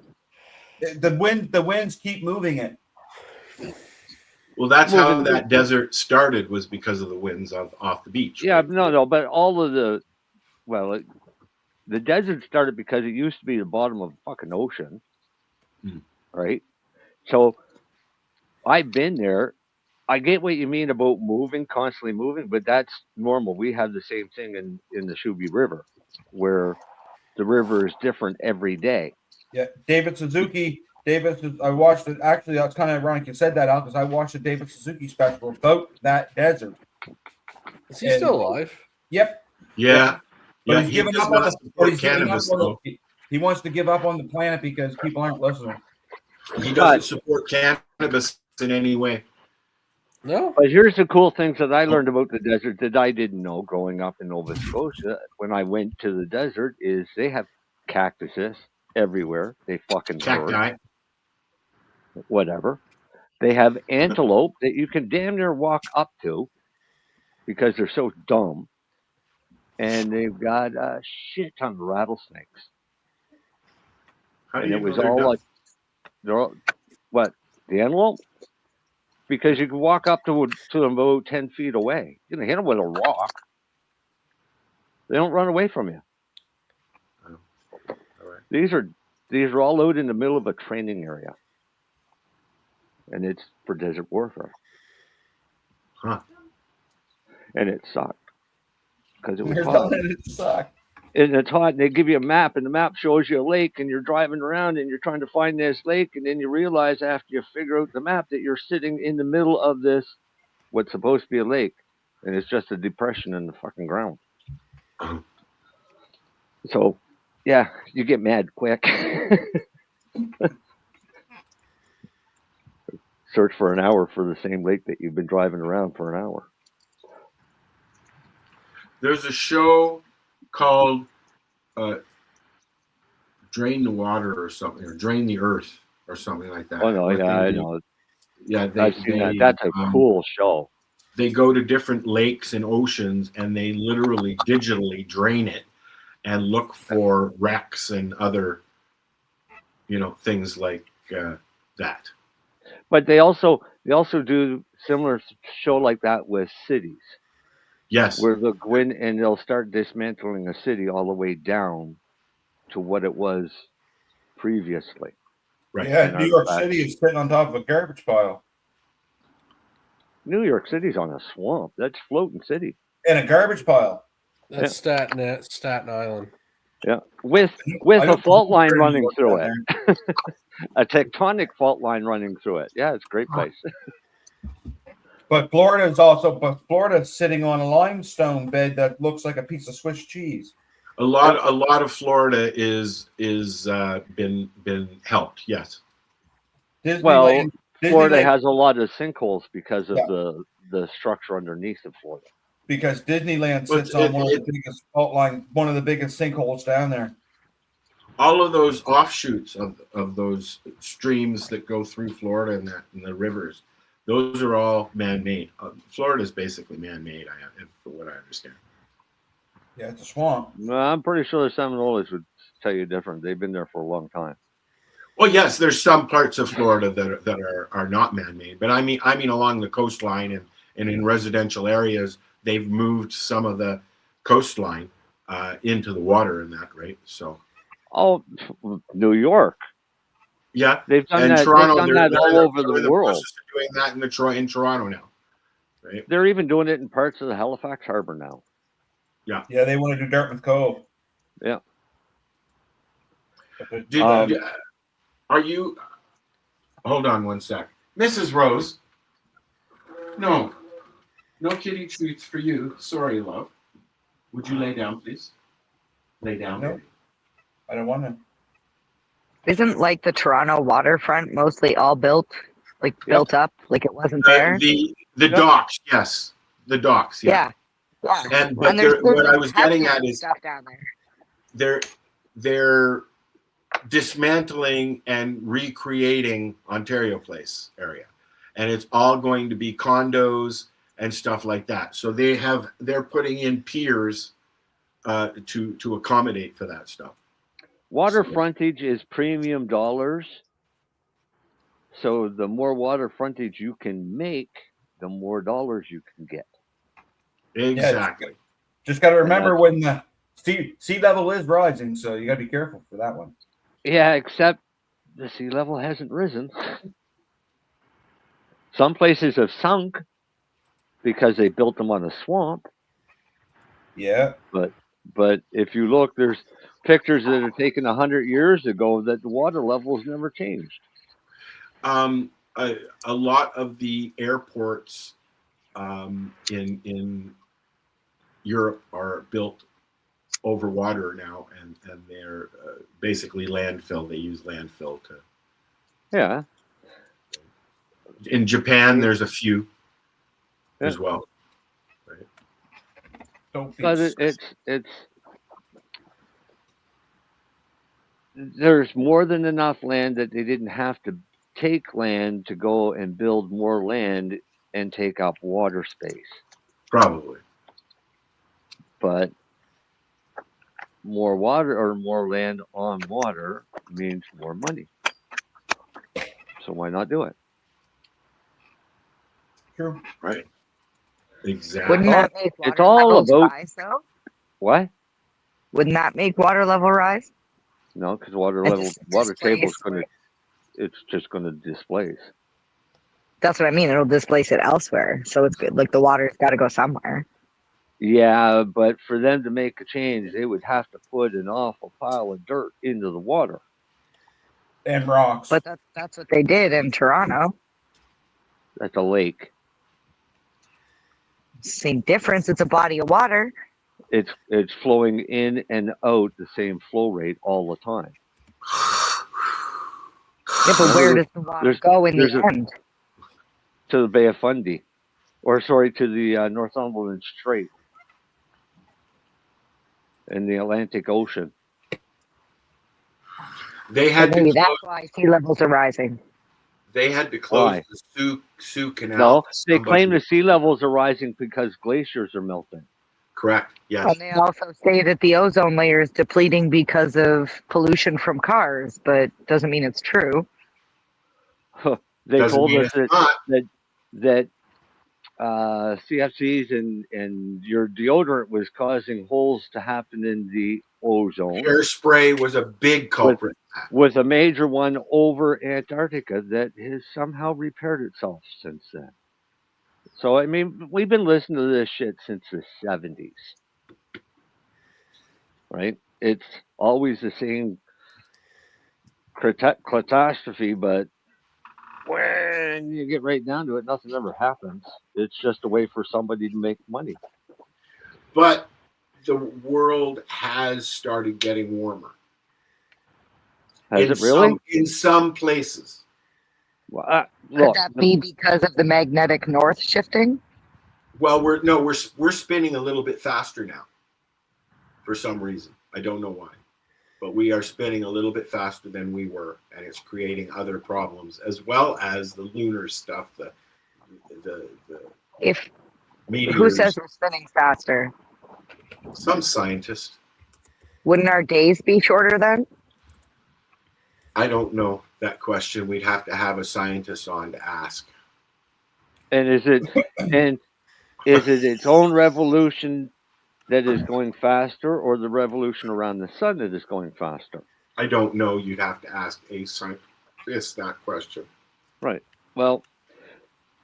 The winds keep moving it. Well, that's how Moving- that desert started, was because of the winds off the beach. Yeah, no, but all of the, the desert started because it used to be the bottom of a fucking ocean, right? So I've been there. I get what you mean about moving, constantly moving, but that's normal. We have the same thing in the Shubi River, where the river is different every day. Yeah, David Suzuki. I watched it. Actually, that's kind of ironic you said that, Al, because I watched the David Suzuki special about that desert. Is he still alive? Yep. Yeah. But Yeah, he's he giving does up on not the. support But he's giving up cannabis, on though. he wants to give up on the planet because people aren't listening. He doesn't support cannabis in any way. No. But here's the cool things that I learned about the desert that I didn't know growing up in Nova Scotia when I went to the desert is they have cactuses everywhere. They fucking Cacti. whatever. They have antelope that you can damn near walk up to because they're so dumb. And they've got a shit ton of rattlesnakes. How do And you it was know they're all dumb? like, they're all, what? The antelope? Because you can walk up to them about 10 feet away. You can hit them with a rock. They don't run away from you. Oh. All right. These are all out in the middle of a training area. And it's for desert warfare. Huh. And it sucked. Because it was You're hot. telling it sucked. And it's hot, and they give you a map, and the map shows you a lake, and you're driving around, and you're trying to find this lake, and then you realize after you figure out the map that you're sitting in the middle of this, what's supposed to be a lake, and it's just a depression in the fucking ground. So, yeah, you get mad quick. Search for an hour for the same lake that you've been driving around for an hour. There's a show called Drain the Water or something, or Drain the Earth or something like that. Oh, no, yeah, I know. Yeah, I've seen that. That's a cool show. They go to different lakes and oceans, and they literally digitally drain it and look for wrecks and other, things like that. But they also do similar show like that with cities. Yes. Where they'll go in and they'll start dismantling a city all the way down to what it was previously. Right. Yeah, New York City is sitting on top of a garbage pile. New York City's on a swamp. That's floating city. In a garbage pile. That's Staten Island. Yeah, with a fault line running through it. A tectonic fault line running through it. Yeah, it's a great place. But Florida's sitting on a limestone bed that looks like a piece of Swiss cheese. A lot of Florida is been helped. Yes. Florida has a lot of sinkholes because of the structure underneath of Florida. Because Disneyland sits on one of the biggest fault line, one of the biggest sinkholes down there. All of those offshoots of those streams that go through Florida and the rivers, those are all man-made. Florida is basically man-made, for what I understand. Yeah, it's a swamp. No, I'm pretty sure the Seminoles would tell you different. They've been there for a long time. Well, yes, there's some parts of Florida that are not man-made, but I mean along the coastline and in residential areas, they've moved some of the coastline into the water and that, right? So. Oh, New York. Yeah, they've done and that. Toronto, they've done that all over the world. Doing that in Toronto now, right? They're even doing it in parts of the Halifax Harbor now. Yeah, yeah, they want to do Dartmouth Cove. Yeah. Are you? Hold on one sec, Mrs. Rose. No kitty treats for you. Sorry, love. Would you lay down, please? Lay down. No, I don't want to. Isn't like the Toronto waterfront mostly all built up, like it wasn't there? The docks, yes. The docks, yeah. Yeah. And what I was getting at is stuff down there. They're dismantling and recreating Ontario Place area, and it's all going to be condos and stuff like that. So they're putting in piers to accommodate for that stuff. Water frontage is premium dollars. So the more water frontage you can make, the more dollars you can get. Exactly. Yeah, just got to remember when the sea level is rising, so you got to be careful for that one. Yeah, except the sea level hasn't risen. Some places have sunk because they built them on a swamp. Yeah. But if you look, there's pictures that are taken 100 years ago that the water levels never changed. A lot of the airports in Europe are built over water now, and they're basically landfill. They use landfill to. Yeah. In Japan, there's a few as well. Right. But it's there's more than enough land that they didn't have to take land to go and build more land and take up water space. Probably. But more water or more land on water means more money. So why not do it? True. Right. Exactly. Wouldn't that make water It's all levels about rise, though? what? Wouldn't that make water level rise? No, because water And level, just water table is displace- it's just going to displace. That's what I mean. It'll displace it elsewhere. So it's good. Like the water's got to go somewhere. Yeah, but for them to make a change, they would have to put an awful pile of dirt into the water. And rocks. But that's what they did in Toronto. That's a lake. Same difference. It's a body of water. It's flowing in and out the same flow rate all the time. Yeah, but where does the water go in the end? To the Bay of Fundy, or sorry, to the Northumberland Strait in the Atlantic Ocean. They had Maybe to that's close, why sea levels are rising. they had to close Why? the Sioux Canal. No, they Somebody- claim the sea levels are rising because glaciers are melting. Correct. Yes. And they also say that the ozone layer is depleting because of pollution from cars, but doesn't mean it's true. They Doesn't told mean us it's not. that CFCs and your deodorant was causing holes to happen in the ozone. Hairspray was a big culprit. With a major one over Antarctica that has somehow repaired itself since then. So, I mean, we've been listening to this shit since the 70s. Right? It's always the same catastrophe, but when you get right down to it, nothing ever happens. It's just a way for somebody to make money. But the world has started getting warmer. Has it really? In some places. Well, Could look, that be because of the magnetic north shifting? Well, we're spinning a little bit faster now. For some reason, I don't know why, but we are spinning a little bit faster than we were, and it's creating other problems as well as the lunar stuff. The If meteors. who says we're spinning faster? Some scientist. Wouldn't our days be shorter then? I don't know that question. We'd have to have a scientist on to ask. and is it its own revolution that is going faster, or the revolution around the sun that is going faster? I don't know. You'd have to ask a scientist that question. Right. Well,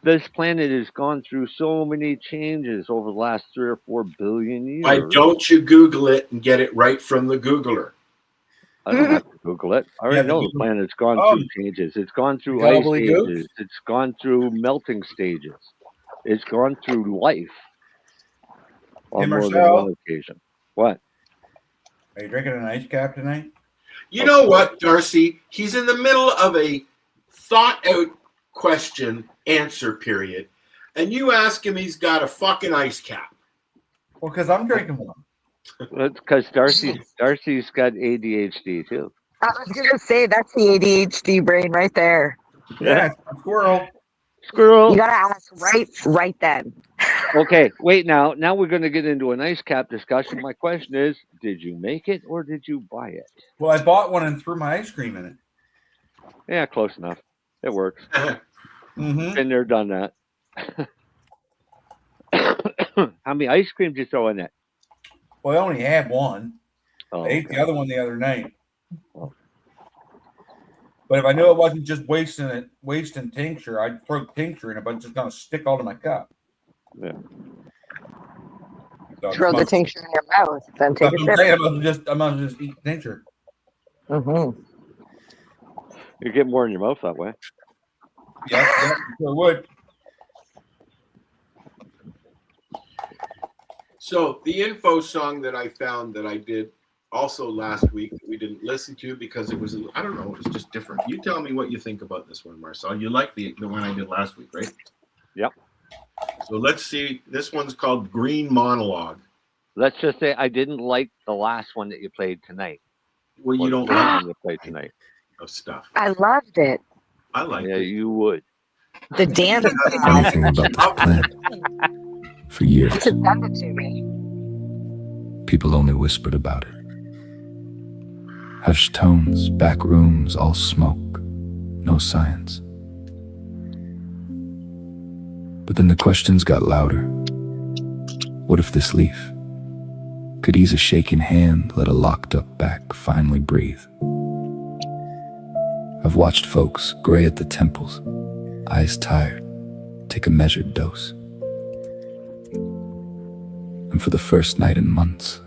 this planet has gone through so many changes over the last 3 or 4 billion years. Why don't you Google it and get it right from the Googler? I don't have to Google it. I already know the planet's gone through changes. It's gone through ice stages. It's gone through melting stages. It's gone through life on more than Marcel? one occasion. What? Are you drinking an ice cap tonight? You know what, Darcy? He's in the middle of a thought-out question answer period, and you ask him he's got a fucking ice cap. Well, because I'm drinking one. That's because Darcy's got ADHD too. I was gonna say that's the ADHD brain right there. Yeah, squirrel. Squirrel. You gotta ask right then. Okay, wait now. Now we're going to get into an ice cap discussion. My question is, did you make it or did you buy it? Well, I bought one and threw my ice cream in it. Yeah, close enough. It works. Mm-hmm. Been there, done that. How many ice creams did you throw in it? Well, I only had one. Oh, I ate okay. the other one the other night. But if I knew it wasn't just wasting tincture, I'd throw tincture in it, but it's just gonna stick all to my cup. Yeah. So Throw the tincture in your mouth, then take a sip. I'm gonna just eat tincture. Mm-hmm. You get more in your mouth that way. Yeah, sure would. So the info song that I found that I did also last week that we didn't listen to because it was, I don't know, it was just different. You tell me what you think about this one, Marcel. You like the one I did last week, right? Yep. So let's see. This one's called Green Monologue. Let's just say I didn't like the last one that you played tonight. Well, you don't the like one you played tonight. of stuff. I loved it. I like Yeah, it. you would. The dance. Anything about this plant. For years, You should send it to me. people only whispered about it. Hushed tones, back rooms, all smoke, no science. But then the questions got louder. What if this leaf could ease a shaking hand, let a locked up back finally breathe? I've watched folks, gray at the temples, eyes tired, take a measured dose. And for the first night in months,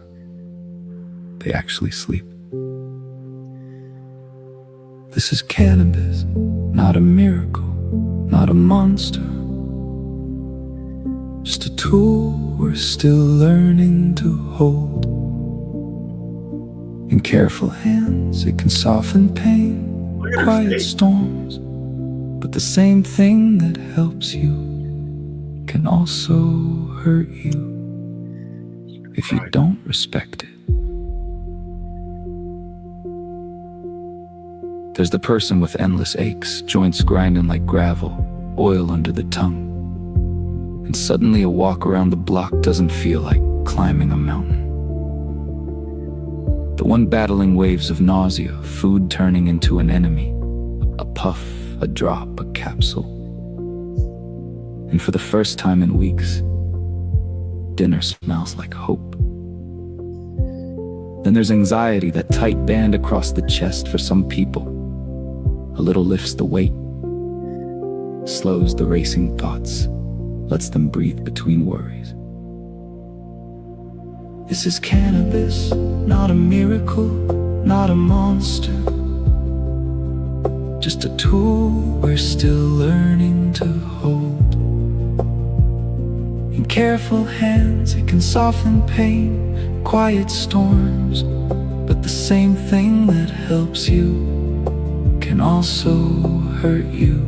they actually sleep. This is cannabis, not a miracle, not a monster. Just a tool we're still learning to hold. In careful hands, it can soften pain, quiet storms. But the same thing that helps you can also hurt you if you don't respect it. There's the person with endless aches, joints grinding like gravel, oil under the tongue. And suddenly a walk around the block doesn't feel like climbing a mountain. The one battling waves of nausea, food turning into an enemy, a puff, a drop, a capsule. And for the first time in weeks, dinner smells like hope. Then there's anxiety, that tight band across the chest for some people. A little lifts the weight, slows the racing thoughts, lets them breathe between worries. This is cannabis, not a miracle, not a monster. Just a tool we're still learning to hold. In careful hands, it can soften pain, quiet storms. But the same thing that helps you can also hurt you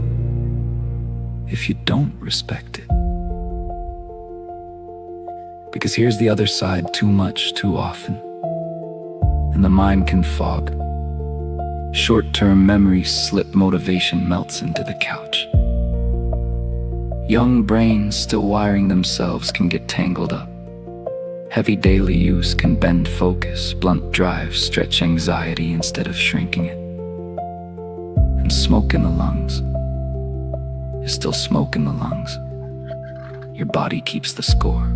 if you don't respect it. Because here's the other side, too much, too often, and the mind can fog. Short-term memories slip, motivation melts into the couch. Young brains still wiring themselves can get tangled up. Heavy daily use can bend focus, blunt drive, stretch anxiety instead of shrinking it. And smoke in the lungs is still smoke in the lungs. Your body keeps the score.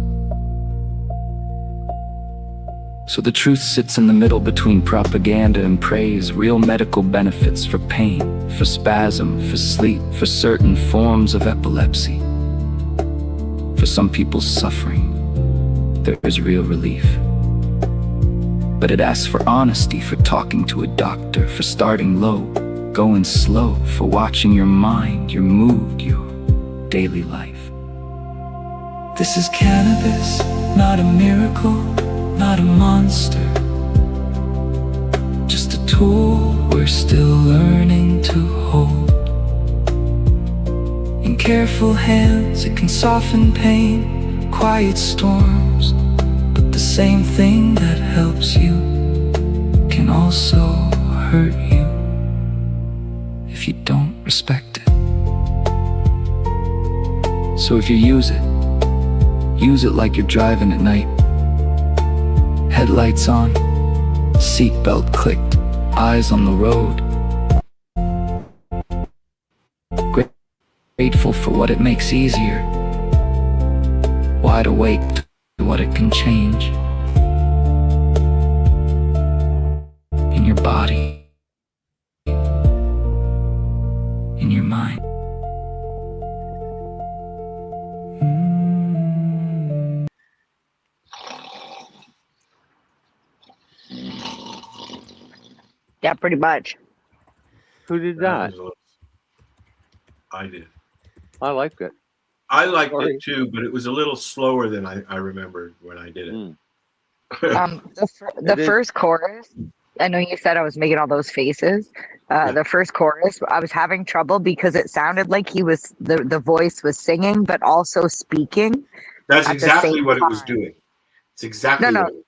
So the truth sits in the middle between propaganda and praise. Real medical benefits for pain, for spasm, for sleep, for certain forms of epilepsy. For some people's suffering, there is real relief. But it asks for honesty, for talking to a doctor, for starting low, going slow, for watching your mind, your mood, your daily life. This is cannabis, not a miracle, not a monster. Just a tool we're still learning to hold. In careful hands, it can soften pain, quiet storms. But the same thing that helps you can also hurt you if you don't respect it. So if you use it like you're driving at night. Headlights on, seatbelt clicked, eyes on the road. Grateful for what it makes easier. Wide awake to what it can change. In your body, in your mind. Yeah, pretty much. Who did that? I did. I liked it. I liked it too, but it was a little slower than I remembered when I did it. The first chorus, I know you said I was making all those faces. The first chorus, I was having trouble because it sounded like he was the voice was singing, but also speaking. That's exactly what it was doing. It's exactly what it was doing.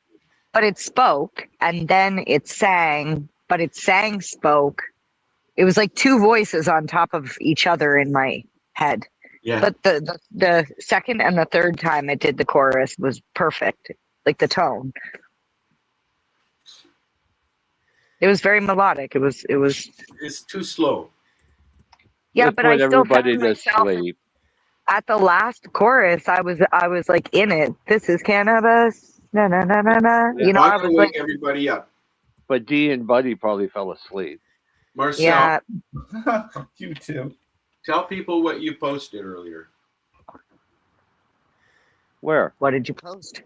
But it spoke and then it sang, but it spoke. It was like two voices on top of each other in my head. Yeah. But the second and the third time it did the chorus was perfect. Like the tone. It was very melodic. It was. It's too slow. Yeah, Just but I put still everybody found to myself. sleep. at the last chorus, I was like in it. This is cannabis. Na na na na na. You know, I was like everybody up. But Dee and Buddy probably fell asleep. Marcel, yeah. You too. Tell people what you posted earlier Where? What did you post?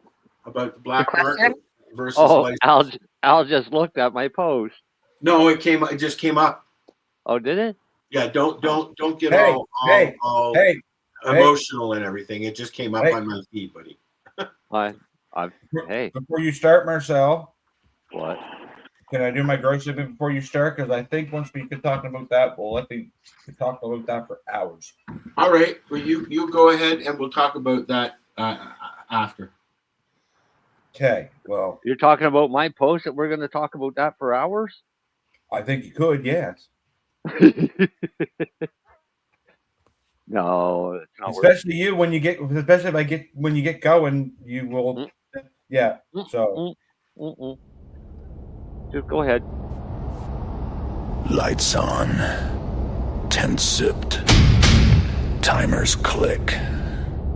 about the black The question? market versus Oh, license. Al just looked at my post. No, it just came up. Oh, did it? Yeah, don't get Hey, all hey, emotional and everything. It just came up Hey. on my feed, buddy. Hey, Before you start, Marcel, what? can I do my grocery bit before you start? Because I think once we get talking about that, we'll talk about that for hours. All right, well you go ahead and we'll talk about that after. Okay, well, You're talking about my post that we're going to talk about that for hours? I think you could, yes. No, it's not Especially you when you get going, you will. Yeah. So. Just go ahead. Lights on. 10 sipped. Timers click.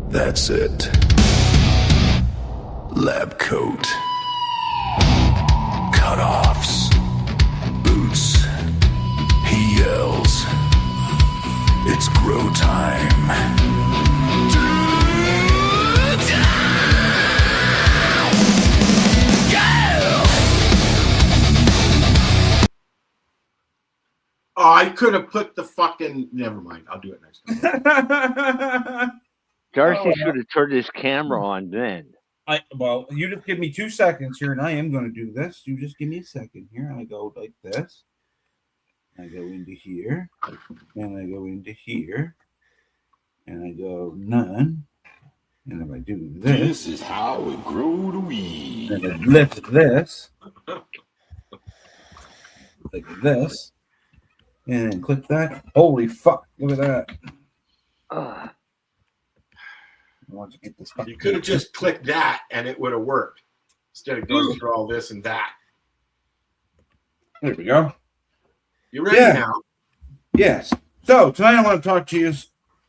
That's it. Lab coat. Cutoffs. Boots. He yells. It's grow time. Oh, I could have put the fucking. Never mind. I'll do it next time. Darcy should have turned his camera on then. Well, you just give me 2 seconds here, and I am going to do this. You just give me a second here. I go like this. I go into here, and I go into here, and I go none. And if I do this, This is how we grow the weed. and I lift this, like this, and then click that. Holy fuck! Look at that. I want to get this. You could have just clicked that and it would have worked instead of going through all this and that. There we go. You ready now? Yes. So tonight I want to talk to you a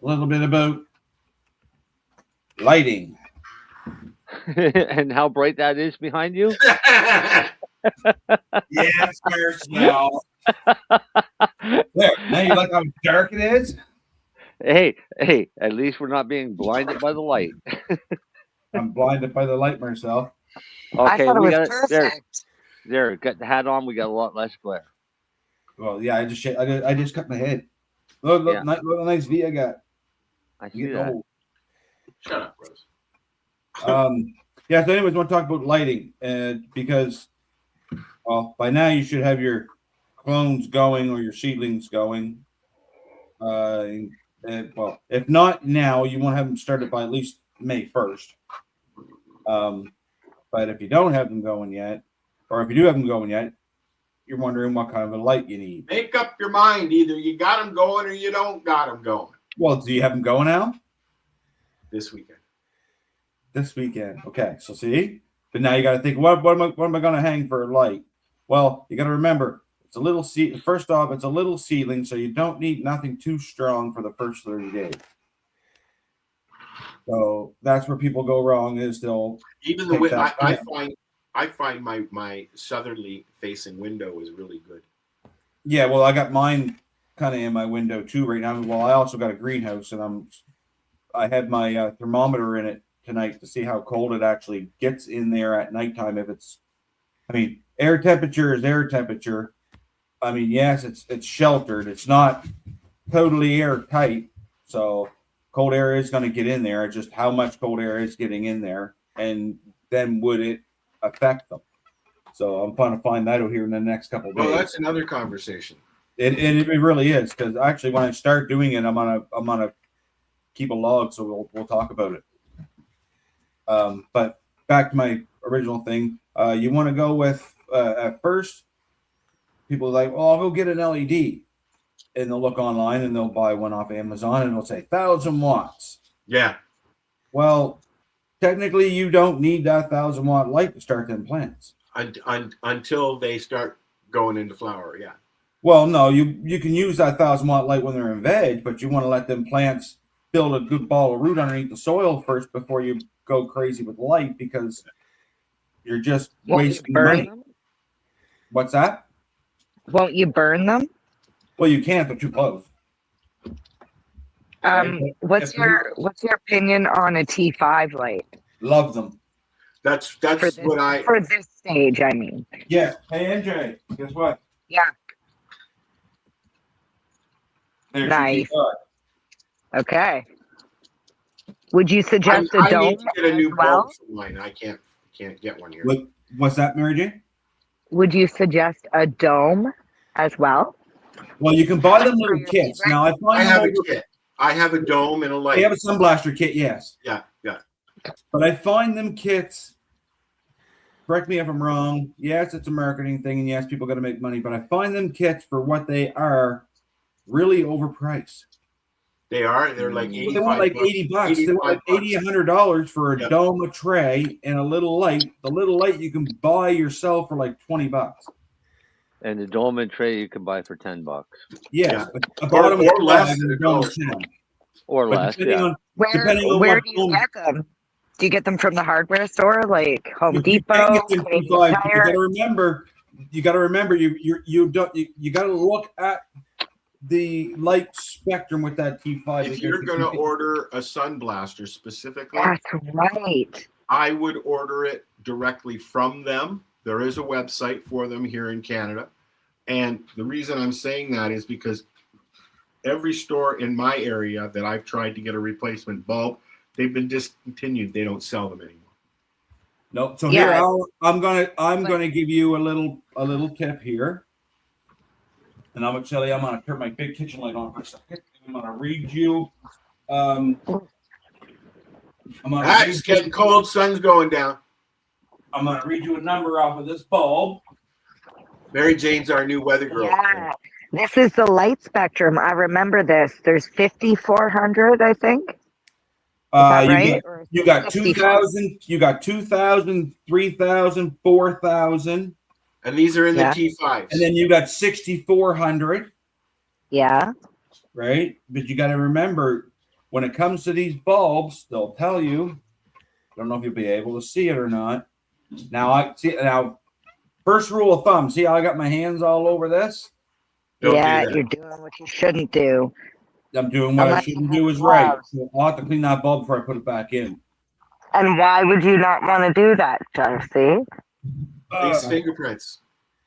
little bit about lighting. And how bright that is behind you? Yes, Marcel. There. Now you like how dark it is? Hey, at least we're not being blinded by the light. I'm blinded by the light, Marcel. Okay, I thought it we was got perfect. there. Got the hat on. We got a lot less glare. Well, yeah, I just cut my head. Look, Yeah. what a nice V I got. I see that. Shut up, Rose. Yeah, so anyways, I want to talk about lighting, because, well, by now you should have your clones going or your seedlings going. Well, if not now, you want to have them started by at least May 1st. But if you don't have them going yet, or if you do have them going yet, you're wondering what kind of a light you need. Make up your mind. Either you got them going or you don't got them going. Well, do you have them going now? This weekend. This weekend. Okay, so see? But now you got to think, what am I going to hang for a light? Well, you got to remember, it's a little first off, it's a little seedling, so you don't need nothing too strong for the first 30 days. So that's where people go wrong, is they'll Even the way I find my southerly facing window is really good. Yeah, well, I got mine kind of in my window too right now. Well, I also got a greenhouse, and I had my thermometer in it tonight to see how cold it actually gets in there at nighttime. Air temperature is air temperature. Yes, it's sheltered. It's not totally airtight, so cold air is going to get in there. It's just how much cold air is getting in there, and then would it affect them? So I'm trying to find that out here in the next couple of days. Well, that's another conversation. It really is, because actually when I start doing it, I'm gonna keep a log, so we'll talk about it. But back to my original thing, you want to go with at first. People are like, well, I'll go get an LED, and they'll look online and they'll buy one off Amazon, and it'll say 1,000 watts. Yeah. Well, technically, you don't need that 1,000 watt light to start them plants Until they start going into flower. Yeah. Well, no, you can use that 1,000 watt light when they're in veg, but you want to let them plants build a good ball of root underneath the soil first before you go crazy with light, because you're just wasting money. What's that? Won't you burn them? Well, you can't, they're too close. What's your opinion on a T5 light? Love them. That's for this stage, I mean. Yeah. Hey, NJ, guess what? Yeah. There's nice. Okay. Would you suggest a dome? I need to get a new bulb for mine. I can't get one here. What's that, Mary Jane? Would you suggest a dome as well? Well, you can buy them little kits. Now, I have a kit. I have a dome and a light. They have a sunblaster kit, yes. Yeah. But I find them kits, correct me if I'm wrong, yes, it's a marketing thing, and yes, people got to make money, but I find them kits for what they are really overpriced. They are. They're like 85 They want like $80. They want like $80, $100 for a dome, a tray, and a little light. The little light you can buy yourself for like $20. And the dome and tray you can buy for $10. Yes, or less. Or less. Yeah. Where do you get them? Do you get them from the hardware store, like Home Depot? You got to remember, you got to look at the light spectrum with that T5. If you're going to order a sun blaster specifically, that's right. I would order it directly from them. There is a website for them here in Canada. And the reason I'm saying that is because every store in my area that I've tried to get a replacement bulb, they've been discontinued. They don't sell them anymore. Nope. So here I'm gonna give you a little tip here. And I'm gonna turn my big kitchen light on for a second. I'm gonna read you. It's getting cold, sun's going down. I'm gonna read you a number off of this bulb. Mary Jane's our new weather girl. Yeah, this is the light spectrum. I remember this. There's 5,400, I think. Right? You got 2,000. You got 2,000, 3,000, 4,000. And these are in the T5s. And then you got 6,400. Yeah. Right, but you got to remember, when it comes to these bulbs, they'll tell you. I don't know if you'll be able to see it or not. Now, first rule of thumb. See how I got my hands all over this? You're doing what you shouldn't do. I'm doing what I shouldn't do is right. So I'll have to clean that bulb before I put it back in. And why would you not want to do that, Darcy? These fingerprints.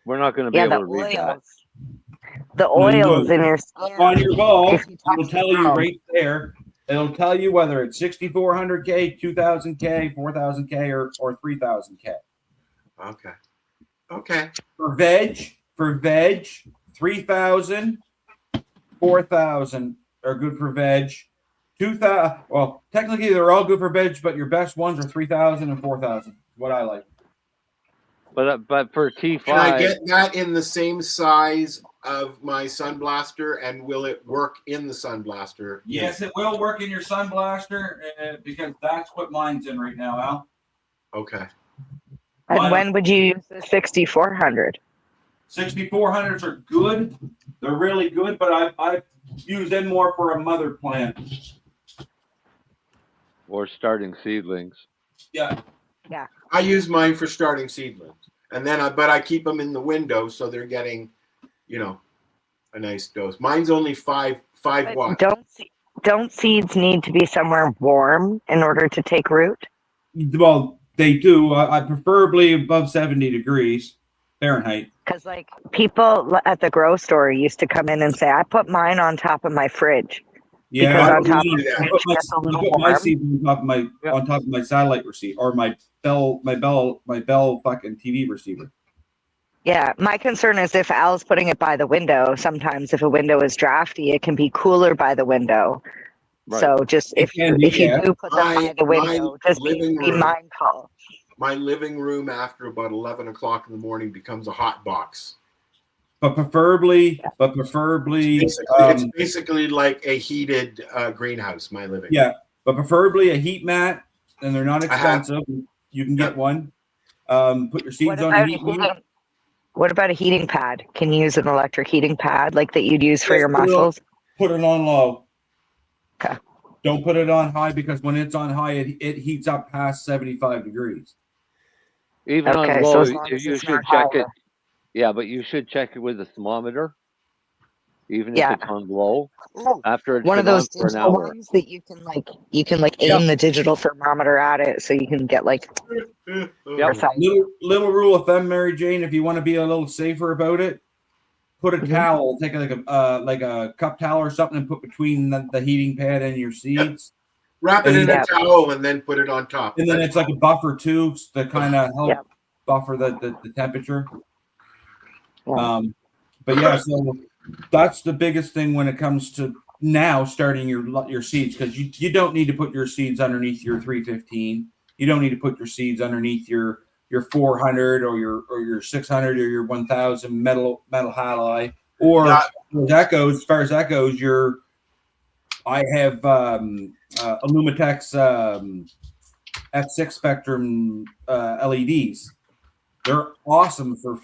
We're not going to be able to read that. The oils in your skin. On your bulb, it'll tell you right there. It'll tell you whether it's 6,400K, 2,000K, 4,000K, or 3,000K. Okay. For veg, 3,000, 4,000 are good for veg. 2,000. Well, technically they're all good for veg, but your best ones are 3,000 and 4,000. What I like. But for T5, can I get that in the same size of my sun blaster, and will it work in the sun blaster? Yes, it will work in your sun blaster because that's what mine's in right now, Al. Okay. And when would you use the 6,400? 6,400s are good. They're really good, but I use them more for a mother plant. Or starting seedlings. Yeah. I use mine for starting seedlings, and then I keep them in the window so they're getting, a nice dose. Mine's only 5 watts. Don't seeds need to be somewhere warm in order to take root? Well, they do. I preferably above 70 degrees Fahrenheit. Because people at the grocery store used to come in and say, I put mine on top of my fridge. Yeah, on top I put my seed on top of my satellite receiver or my Bell fucking TV receiver. Yeah, my concern is if Al's putting it by the window, sometimes if a window is drafty, it can be cooler by the window. Right. So just if you do put them by the window, just be mindful. My living room after about 11 o'clock in the morning becomes a hot box. But preferably, it's basically like a heated greenhouse. My living. Yeah, but preferably a heat mat, and they're not expensive. You can get one. Put your seeds on a heat mat. What about a heating pad? Can you use an electric heating pad like that you'd use for your muscles? Put it on low. Okay. Don't put it on high because when it's on high, it heats up past 75 degrees. Even Okay, on so low, as long as you it's should not check higher. it. Yeah, but you should check it with a thermometer, even Yeah. if it's on low. Oh, After it's one of been those on for an digital hour. ones that you can aim the digital thermometer at it, so you can get precise. Little rule of thumb, Mary Jane, if you want to be a little safer about it, put a towel, take like a cup towel or something, and put between the heating pad and your seeds. Wrap it in a towel and then put it on top. And then it's like a buffer too, to kind of help buffer the temperature. But yeah, so that's the biggest thing when it comes to now starting your seeds, because you don't need to put your seeds underneath your 315. You don't need to put your seeds underneath your 400 or your 600 or your 1000 metal halide. Or as far as that goes, I have Illumitex F6 spectrum LEDs. They're awesome for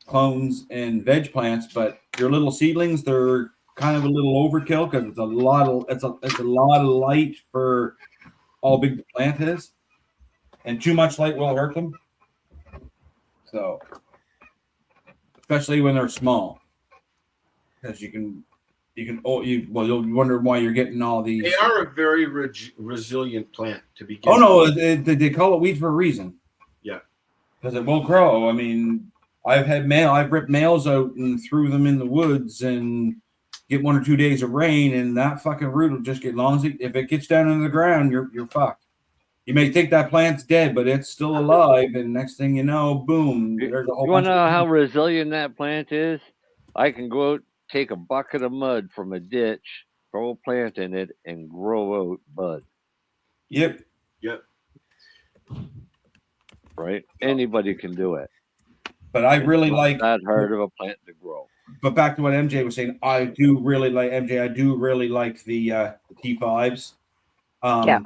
clones and veg plants, but your little seedlings, they're kind of a little overkill because it's a lot of light for how big the plant is, and too much light will hurt them. So, especially when they're small, because you'll wonder why you're getting all these. They are a very resilient plant to begin. Oh no, they call it weed for a reason. Yeah, because it will grow. I mean, I've ripped males out and threw them in the woods and get 1 or 2 days of rain, and that fucking root will just get if it gets down into the ground, you're fucked. You may think that plant's dead, but it's still alive, and next thing you know, boom, there's a whole. You want to know how resilient that plant is? I can go out, take a bucket of mud from a ditch, throw a plant in it, and grow out bud. Yep. Right? Anybody can do it. But I really like that hard of a plant to grow. But back to what MJ was saying, I do really like the T5s. I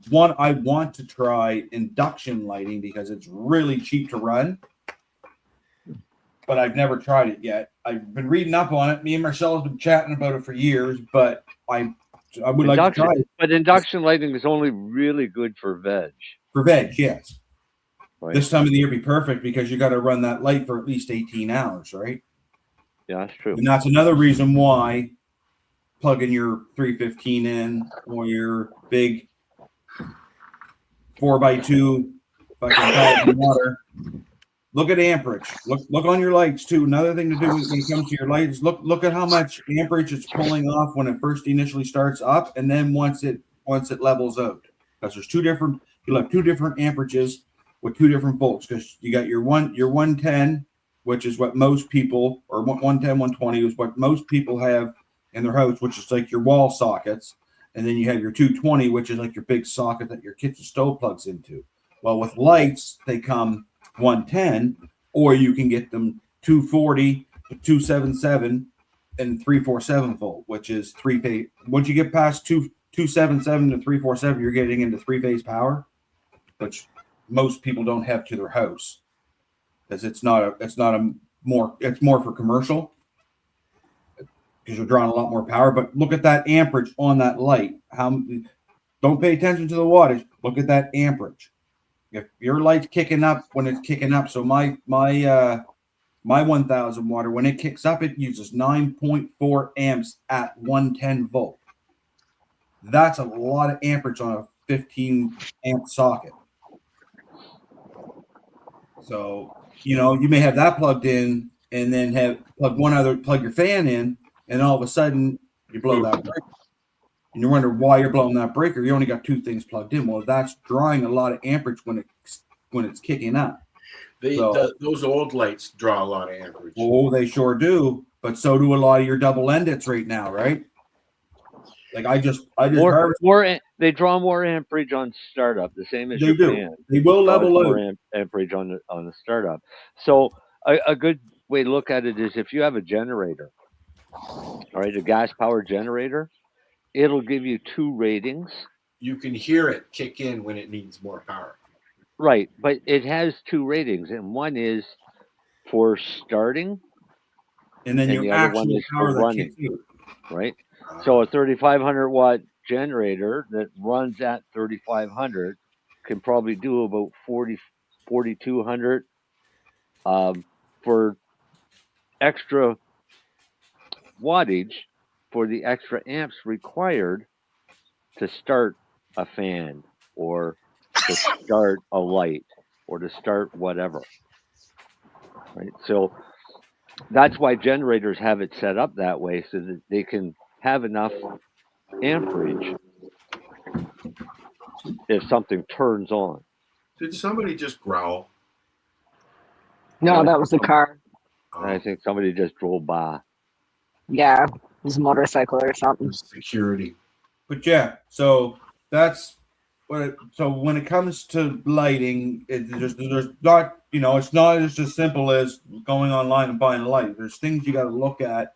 want to try induction lighting because it's really cheap to run, but I've never tried it yet. I've been reading up on it. Me and Marcel have been chatting about it for years, but I would like to try it. But induction lighting is only really good for veg. For veg, yes. Right. This time of the year be perfect because you got to run that light for at least 18 hours, right? Yeah, that's true. And that's another reason why plugging your 315 in or your big 4x2 fucking water. Look at amperage. Look on your lights too. Another thing to do when it comes to your lights, look at how much amperage it's pulling off when it first initially starts up, and then once it levels out. Because you'll have two different amperages with two different volts. Because you got your 110, which is what most people, or 110, 120 is what most people have in their house, which is like your wall sockets. And then you have your 220, which is like your big socket that your kitchen stove plugs into. Well, with lights, they come 110, or you can get them 240, 277, and 347 volt, which is three phase. Once you get past 277 to 347, you're getting into three-phase power, which most people don't have to their house, because it's more for commercial, because you're drawing a lot more power. But look at that amperage on that light. Don't pay attention to the wattage. Look at that amperage. If your light's kicking up when it's kicking up, so my 1000 water, when it kicks up, it uses 9.4 amps at 110 volt. That's a lot of amperage on a 15 amp socket. So, you may have that plugged in and then plug your fan in, and all of a sudden you blow that breaker. And you wonder why you're blowing that breaker. You only got two things plugged in. Well, that's drawing a lot of amperage when it's kicking up. Those old lights draw a lot of amperage. Oh, they sure do. But so do a lot of your double endeds right now, right? Like they draw more amperage on startup, the same as your fan. They will level out amperage on the startup. So a good way to look at it is if you have a generator, all right, a gas powered generator, it'll give you two ratings. You can hear it kick in when it needs more power. Right, but it has two ratings, and one is for starting, and then the other one is for running. right? So a 3,500 watt generator that runs at 3,500 can probably do about 4,200 for extra wattage for the extra amps required to start a fan or to start a light or to start whatever. Right? So that's why generators have it set up that way so that they can have enough amperage if something turns on. Did somebody just growl? No, that was the car. I think somebody just drove by. Yeah, it was a motorcycle or something. Security. But yeah, so that's what. So when it comes to lighting, there's not, it's not just as simple as going online and buying a light. There's things you got to look at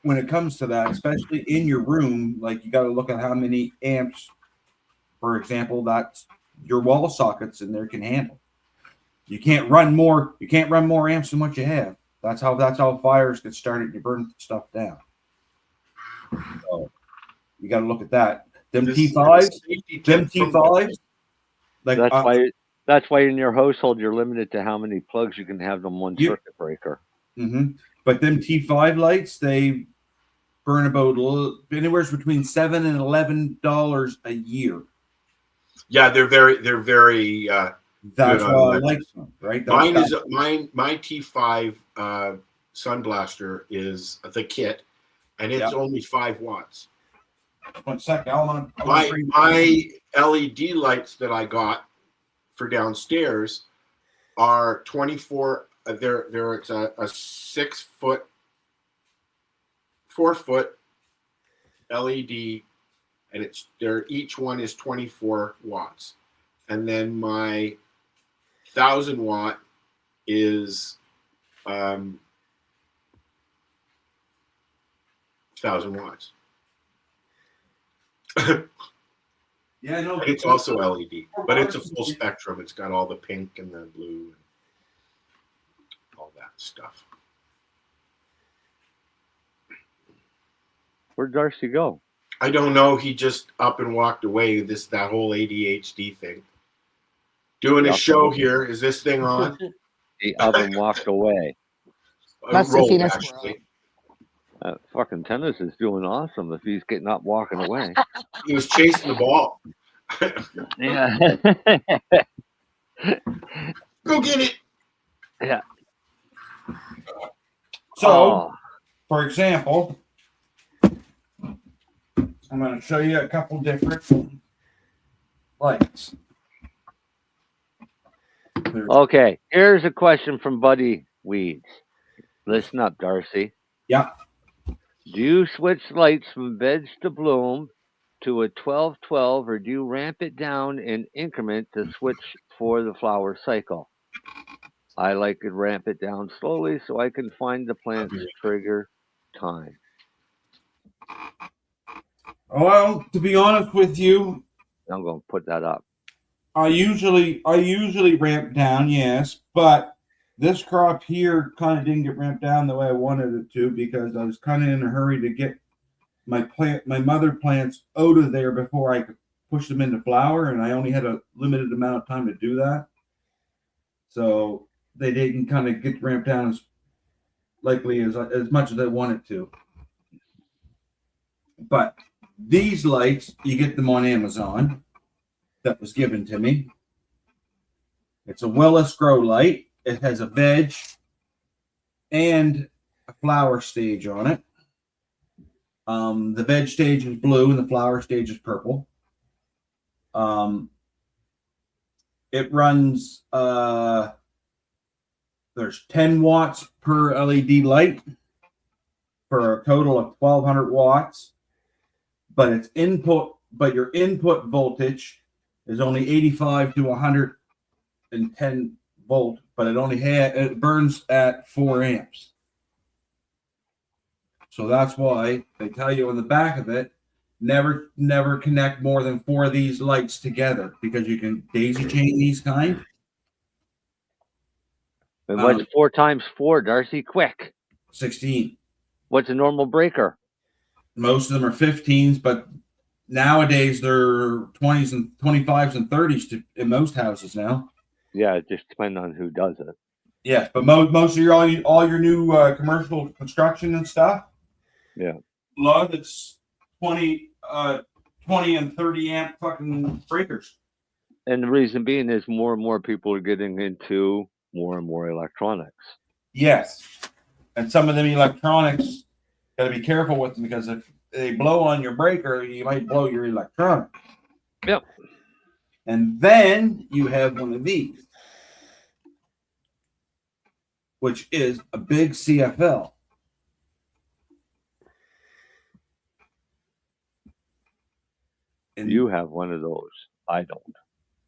when it comes to that, especially in your room. Like you got to look at how many amps, for example, that your wall sockets in there can handle. You can't run more amps than what you have. That's how fires get started. You burn stuff down. So you got to look at that. Them T5s, like that's why in your household you're limited to how many plugs you can have on one circuit breaker. Mm-hmm. But them T5 lights, they burn about anywhere between $7 and $11 a year. Yeah, they're very. That's why I like them, right? My T5 Sunblaster is the kit, and it's only 5 watts. 1 sec, Alan. My LED lights that I got for downstairs are 24. It's a 6 foot, 4 foot LED, and each one is 24 watts, and then my 1,000 watt is 1,000 watts. Yeah, no. It's also LED, but it's a full spectrum. It's got all the pink and the blue and all that stuff. Where'd Darcy go? I don't know. He just up and walked away. That whole ADHD thing. Doing a show here. Is this thing on? He up and walked away. Fucking tennis is doing awesome if he's getting up walking away. He was chasing the ball. Yeah. Go get it. Yeah. So, for example, I'm going to show you a couple different lights. Okay, here's a question from Buddy Weeds. Listen up, Darcy. Yeah. Do you switch lights from veg to bloom to a 12-12, or do you ramp it down in increment to switch for the flower cycle? I like to ramp it down slowly so I can find the plant's trigger time. Well, to be honest with you, I'm going to put that up. I usually ramp down, yes, but this crop here kind of didn't get ramped down the way I wanted it to because I was kind of in a hurry to get my mother plants out of there before I could push them into flower, and I only had a limited amount of time to do that. So they didn't kind of get ramped down as likely as much as I wanted to. But these lights, you get them on Amazon. That was given to me. It's a Willis grow light. It has a veg and a flower stage on it. The veg stage is blue and the flower stage is purple. It runs there's 10 watts per LED light for a total of 1,200 watts. But your input voltage is only 85 to 110 volt, but it burns at 4 amps. So that's why they tell you on the back of it, never connect more than 4 of these lights together because you can daisy chain these kind. And what's 4 times 4, Darcy? Quick. 16. What's a normal breaker? Most of them are 15s, but nowadays they're 20s and 25s and 30s in most houses now. Yeah, it just depends on who does it. Yes, but most of your all your new commercial construction and stuff. Yeah. A lot of it's 20 and 30 amp fucking breakers. And the reason being is more and more people are getting into more and more electronics. Yes. And some of them electronics, got to be careful with them because if they blow on your breaker, you might blow your electronic. Yep. And then you have one of these, which is a big CFL. And you have one of those. I don't.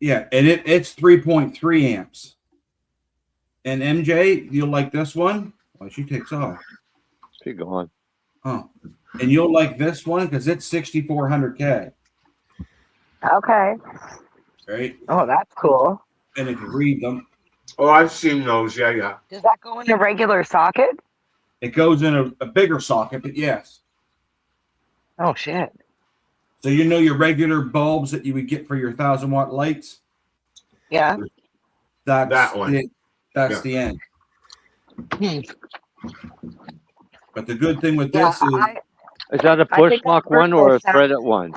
Yeah, and it's 3.3 amps. And MJ, you'll like this one. Well, she takes off. She gone. Oh, and you'll like this one because it's 6400K. Okay. Right. Oh, that's cool. And if you read them. Oh, I've seen those. Yeah. Does that go in a regular socket? It goes in a bigger socket, but yes. Oh, shit. So you know your regular bulbs that you would get for your 1,000-watt lights? Yeah. That's that one. That's the end. But the good thing with this is that a push lock one or a threaded one?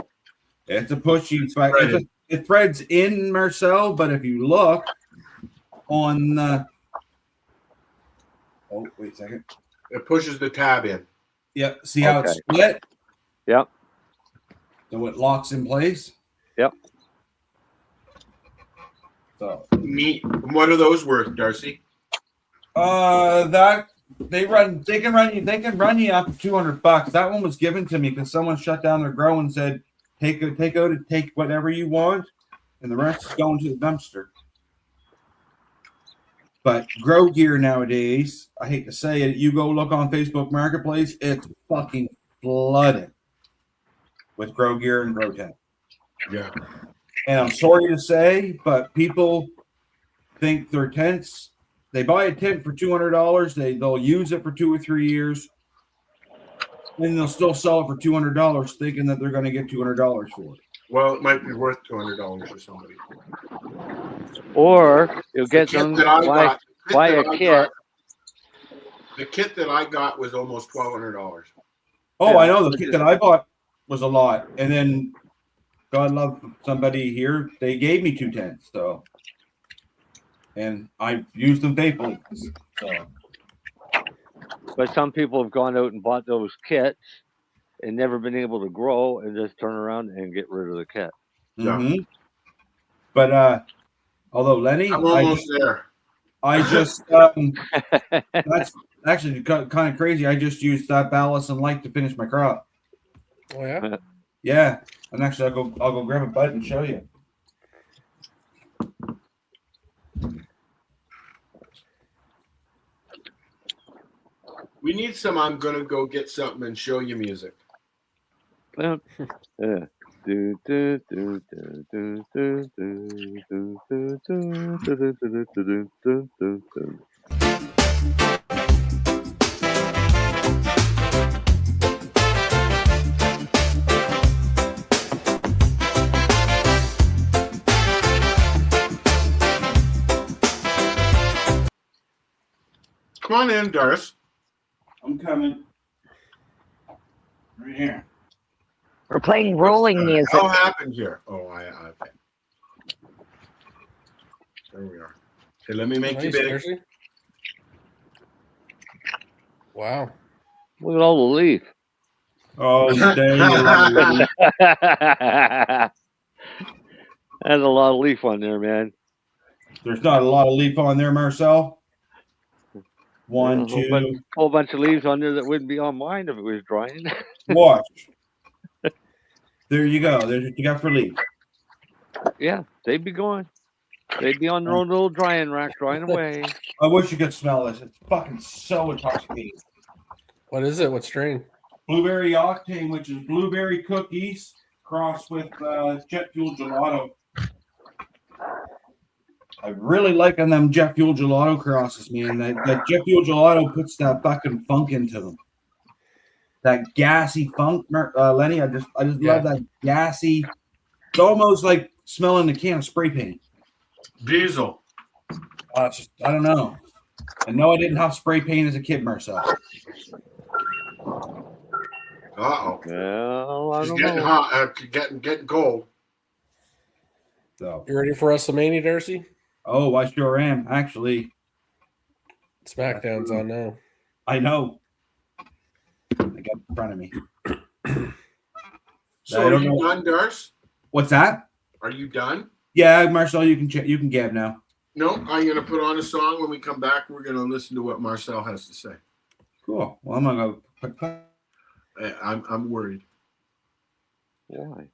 It's a push. It threads in, Marcel, but if you look on oh, wait a second. It pushes the tab in. Yep. See how it's split? Yep. So it locks in place? Yep. So neat. What are those worth, Darcy? That they can run you up to $200. That one was given to me because someone shut down their grow and said, take whatever you want, and the rest is going to the dumpster. But grow gear nowadays, I hate to say it, you go look on Facebook Marketplace, it's fucking flooded with grow gear and grow tent. Yeah. And I'm sorry to say, but people think their tents, they buy a tent for $200, they'll use it for 2 or 3 years, and they'll still sell it for $200 thinking that they're going to get $200 for it. Well, it might be worth $200 for somebody. Or you'll get them buy a kit. The kit that I got was almost $1,200. Oh, I know. The kit that I bought was a lot. And then, God love somebody here, they gave me 2 tents. So, and I've used them faithfully. So. But some people have gone out and bought those kits and never been able to grow and just turn around and get rid of the kit. Mm-hmm. But although Lennie, I'm almost there. I just that's actually kind of crazy. I just used that ballast and light to finish my crop. Oh yeah, yeah. And actually, I'll go grab a bud and show you. We need some I'm gonna go get something and show you music. Yeah. Come on in, Darcy. I'm coming. Right here. We're playing rolling music. What happened here? Oh, okay. There we are. Okay, let me make you big. Darcy. Wow. Look at all the leaf. Oh, There's a lot of leaf on there, man. There's not a lot of leaf on there, Marcel. One, There's two. A whole bunch of leaves on there that wouldn't be on mine if it was drying. Watch. There you go. There's what you got for leaf. Yeah, they'd be going. They'd be on their own little drying rack, drying away. I wish you could smell this. It's fucking so intoxicating. What is it? What strain? Blueberry Octane, which is blueberry cookies crossed with jet fuel gelato. I really like on them jet fuel gelato crosses, man. That jet fuel gelato puts that fucking funk into them. that gassy funk, Lenny. I just love that gassy. It's almost like smelling a can of spray paint. Diesel. I don't know. I know I didn't have spray paint as a kid, Marcel. Well, I It's don't getting know. hot. Getting cold. So, you ready for WrestleMania, Darcy? Oh, I sure am. Actually, SmackDown's on now. I know. I got it in front of me. So are you done, Darce? What's that? Are you done? Yeah, Marcel, you can gab now. No, I'm going to put on a song. When we come back, we're going to listen to what Marcel has to say. Cool. Well, I'm going to go. I'm worried. Why?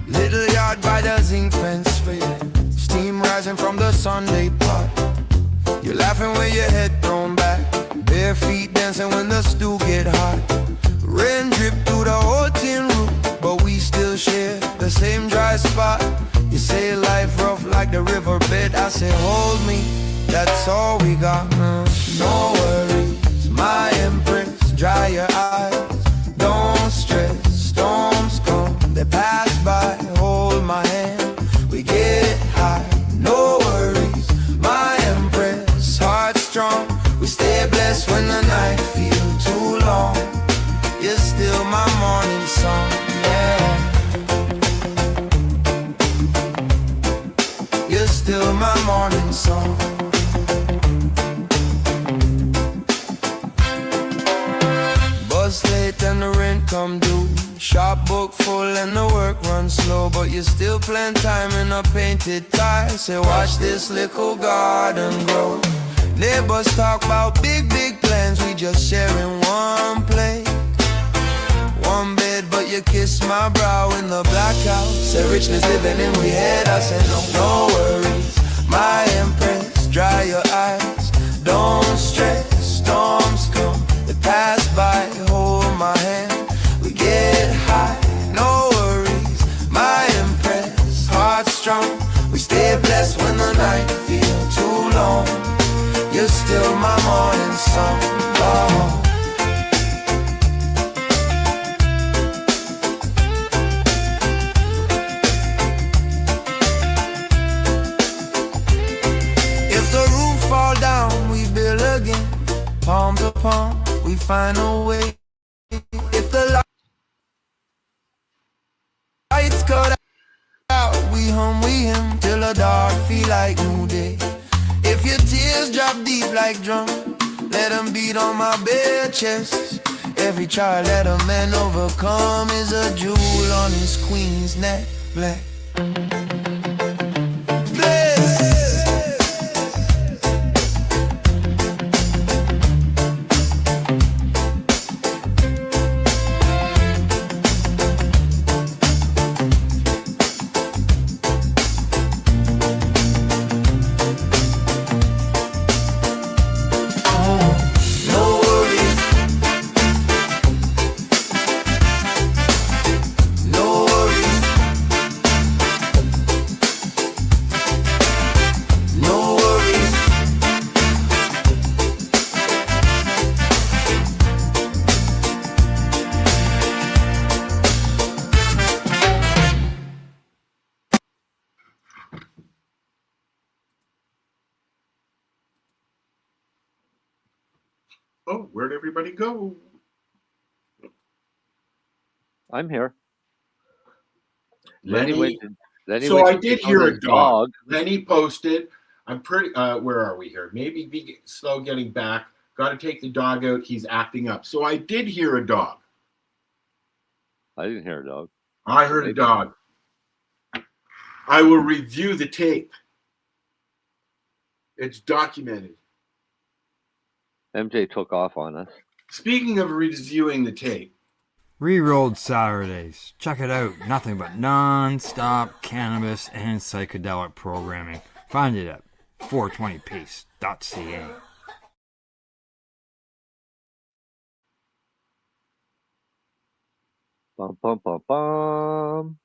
Little yard by the zinc fence, fading. Steam rising from the Sunday pot. You're laughing with your head thrown back. Bare feet dancing when the stew get hot. Rain drip through the whole tin roof, but we still share the same dry spot. You say life rough like the riverbed. I say hold me, that's all we got. No worries, my empress, dry your eyes. Don't stress, storms come, they pass by. Hold my hand, we get high. No worries, my empress, heart strong. We stay blessed when the night feels too long. You're still my morning song, yeah. You're still my morning song. Bus late and the rent come due. Shop book full and the work runs slow, but you still plan time in a painted tie. Say watch this little garden grow. Neighbors talk about big plans, we just sharing one plate. One bed, but you kiss my brow in the black house. Say richness living in we head. I said no worries, my empress, dry your eyes. Don't stress, storms come, they pass by. Hold my hand, we get high. No worries, my empress, heart strong. We stay blessed when the night feels too long. You're still my morning song, oh. Palm to palm, we find a way. If the lights cut out, we hum till the dark feel like new day. If your tears drop deep like drum, let them beat on my bare chest. Every trial that a man overcome is a jewel on his queen's neck, black. Oh, where'd everybody go? I'm here. Lenny. Lenny So I did hear a dog. Lenny posted. I'm pretty. Where are we here? Maybe be slow getting back. Got to take the dog out. He's acting up. So I did hear a dog. I didn't hear a dog. I heard a dog. I will review the tape. It's documented. MJ took off on us. Speaking of reviewing the tape. Rerolled Saturdays. Check it out. Nothing but non-stop cannabis and psychedelic programming. Find it at 420piece.ca. Bum, bum, bum, bum.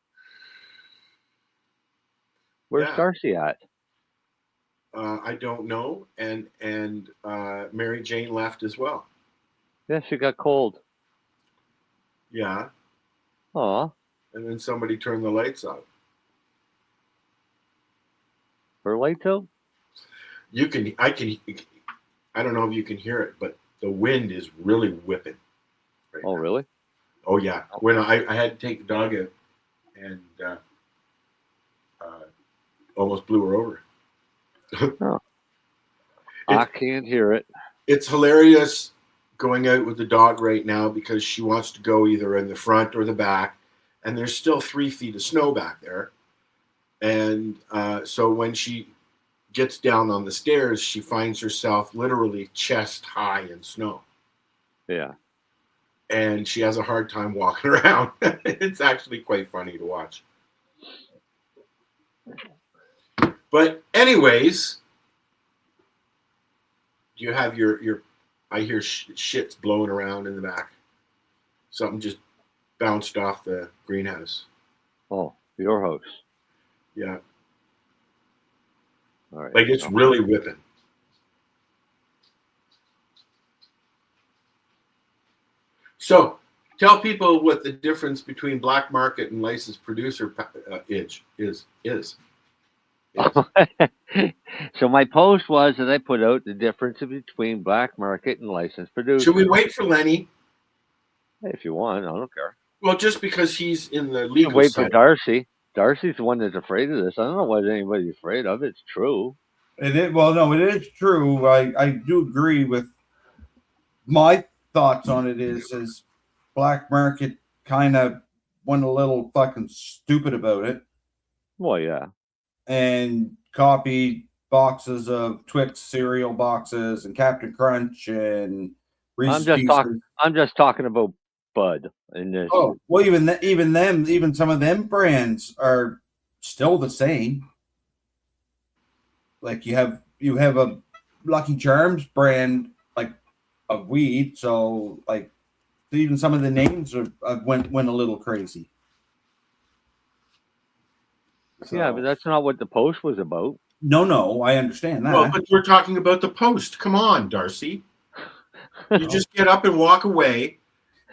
Where's Darcy at? I don't know. And Mary Jane left as well. Yeah, she got cold. Yeah. Aw. And then somebody turned the lights off. Her lights out? I don't know if you can hear it, but the wind is really whipping. Right now. Really? Oh, yeah. When I had to take the dog out and almost blew her over. Oh. I can't hear it. It's hilarious going out with the dog right now because she wants to go either in the front or the back, and there's still 3 feet of snow back there. And so when she gets down on the stairs, she finds herself literally chest high in snow. Yeah. And she has a hard time walking around. It's actually quite funny to watch. But anyways, you have your I hear shits blowing around in the back. Something just bounced off the greenhouse. Oh, your house. Yeah. All right. Like it's really whipping. So tell people what the difference between black market and licensed producer is. So my post was that I put out the difference between black market and licensed producer. Should we wait for Lennie? If you want, I don't care. Well, just because he's in the legal wait side. for Darcy. Darcy's the one that's afraid of this. I don't know what anybody's afraid of. It's true. It is true. I do agree with my thoughts on it is black market kind of went a little fucking stupid about it. Well, yeah. And copied boxes of Twix cereal boxes and Captain Crunch and Reese's Pieces. I'm just talking about Bud in this. Oh, well, even some of them brands are still the same. Like you have a Lucky Charms brand like of weed, so like even some of the names went a little crazy. So, yeah, but that's not what the post was about. No, I understand that. Well, but we're talking about the post. Come on, Darcy. You just get up and walk away,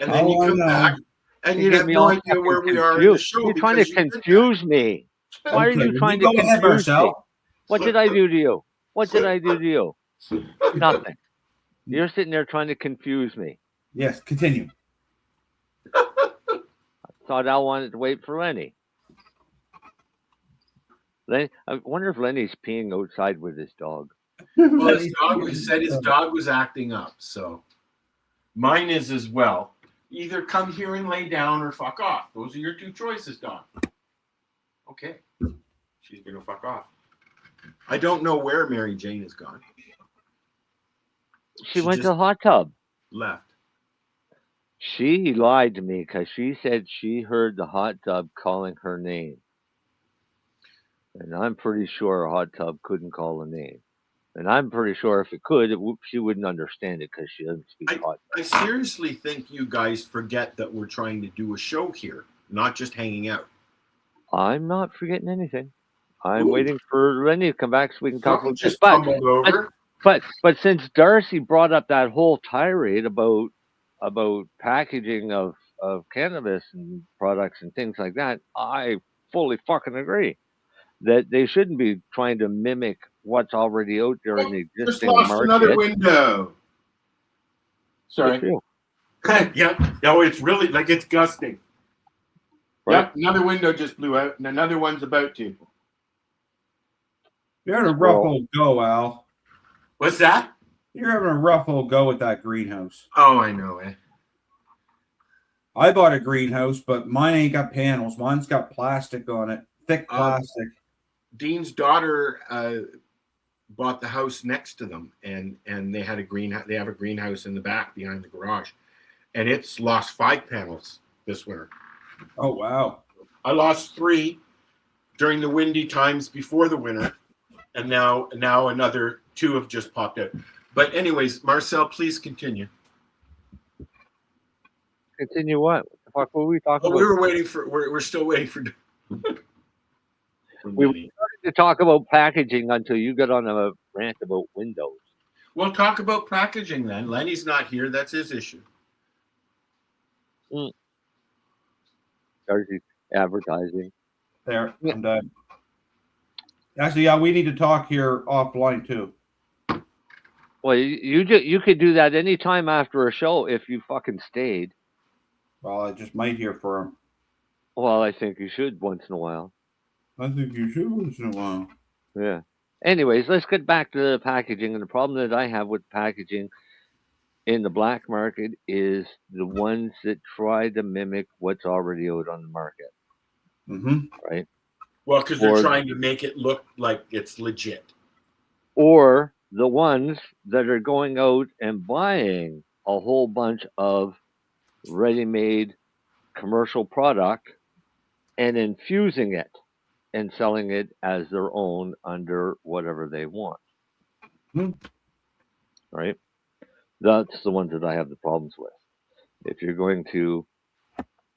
and then you come back, and you have no idea where we are in the show. You're trying to confuse me. Why are you trying to confuse me? What did I do to you? What did I do to you? Nothing. You're sitting there trying to confuse me. Yes, continue. I thought I wanted to wait for Lennie. I wonder if Lennie's peeing outside with his dog. Well, his dog was acting up, so mine is as well. Either come here and lay down or fuck off. Those are your two choices, dog. Okay. She's gonna fuck off. I don't know where Mary Jane has gone. She went to the hot tub. Left. She lied to me because she said she heard the hot tub calling her name. And I'm pretty sure a hot tub couldn't call a name. And I'm pretty sure if it could, she wouldn't understand it because she doesn't speak hot tub. I seriously think you guys forget that we're trying to do a show here, not just hanging out. I'm not forgetting anything. I'm waiting for Lennie to come back so we can talk about this. But since Darcy brought up that whole tirade about packaging of cannabis and products and things like that, I fully fucking agree that they shouldn't be trying to mimic what's already out there in the existing just lost market. Another window. Sorry. Yeah. No, it's really like it's gusting. Right. Yep, another window just blew out, and another one's about to. You're having a rough old go, Al. What's that? You're having a rough old go with that greenhouse. Oh, I know it. I bought a greenhouse, but mine ain't got panels. Mine's got plastic on it, thick plastic. Dean's daughter bought the house next to them, and they had They have a greenhouse in the back behind the garage, and it's lost 5 panels this winter. Oh wow! I lost 3 during the windy times before the winter, and now another 2 have just popped out. But anyways, Marcel, please continue. Continue what? What the fuck were we talking about? We were waiting for. We're still waiting for. We started to talk about packaging until you get on a rant about Windows. We'll talk about packaging then. Lenny's not here. That's his issue. Darcy, advertising. There, I'm done. Actually, yeah, we need to talk here offline too. Well, you could do that anytime after a show if you fucking stayed. Well, I just might hear for him. Well, I think you should once in a while. I think you should once in a while. Yeah. Anyways, let's get back to the packaging. And the problem that I have with packaging in the black market is the ones that try to mimic what's already out on the market. Mm-hmm. Right? Well, because they're trying to make it look like it's legit. Or the ones that are going out and buying a whole bunch of ready-made commercial product and infusing it and selling it as their own under whatever they want. Right? That's the ones that I have the problems with. If you're going to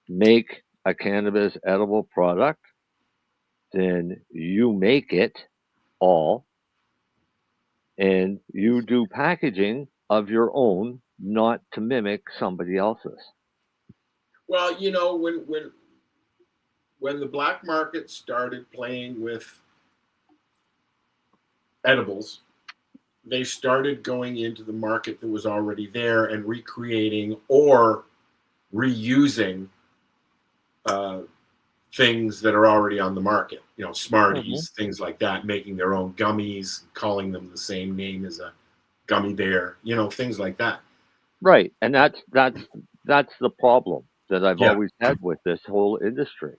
make a cannabis edible product, then you make it all and you do packaging of your own, not to mimic somebody else's. Well, you know, when the black market started playing with edibles, they started going into the market that was already there and recreating or reusing things that are already on the market. You know, Smarties, things like that, making their own gummies, calling them the same name as a gummy bear, you know, things like that. Right. And that's the problem that I've always had with this whole industry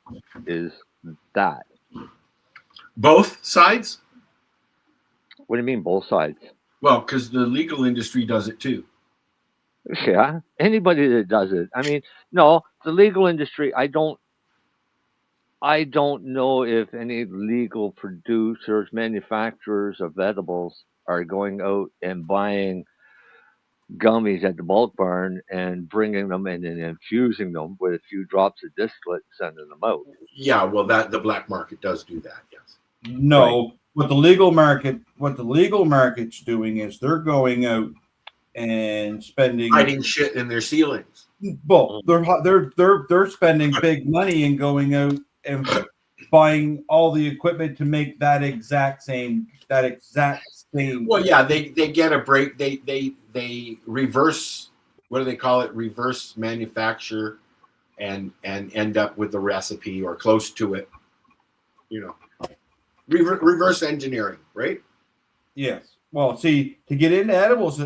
is that. Both sides? What do you mean both sides? Well, because the legal industry does it too. Yeah. Anybody that does it. I mean, no, the legal industry, I don't know if any legal producers, manufacturers of edibles are going out and buying gummies at the bulk barn and bringing them in and infusing them with a few drops of distillate and sending them out. Yeah, well, that the black market does do that. Yes. No, what the legal market's doing is they're going out and spending hiding shit in their ceilings. Well, they're spending big money and going out and buying all the equipment to make that exact same. Well, yeah, they get a break. They reverse. What do they call it? Reverse manufacture, and end up with the recipe or close to it. You know, reverse engineering, right? Yes. Well, see, to get into edibles,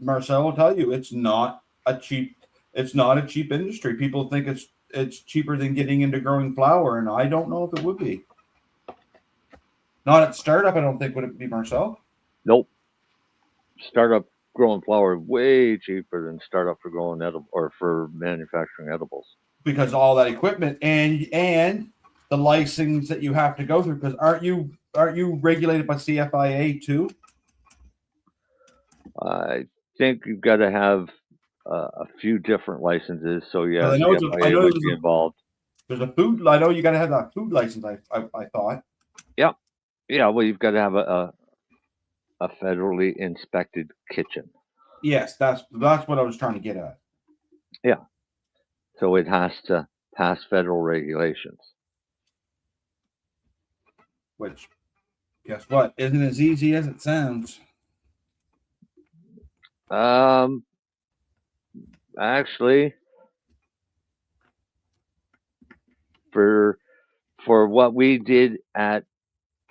Marcel will tell you it's not a cheap industry. People think it's cheaper than getting into growing flower, and I don't know if it would be. Not at startup, I don't think. Would it be, Marcel? Nope. Startup growing flower way cheaper than startup for growing edible or for manufacturing edibles. Because all that equipment and the license that you have to go through. Because aren't you regulated by CFIA too? I think you've got to have a few different licenses. So yeah, I know would be involved. There's a food. I know you got to have that food license. I thought. Yep. Yeah. Well, you've got to have a federally inspected kitchen. Yes, that's what I was trying to get at. Yeah. So it has to pass federal regulations. Which, guess what? Isn't as easy as it sounds. Actually, for what we did at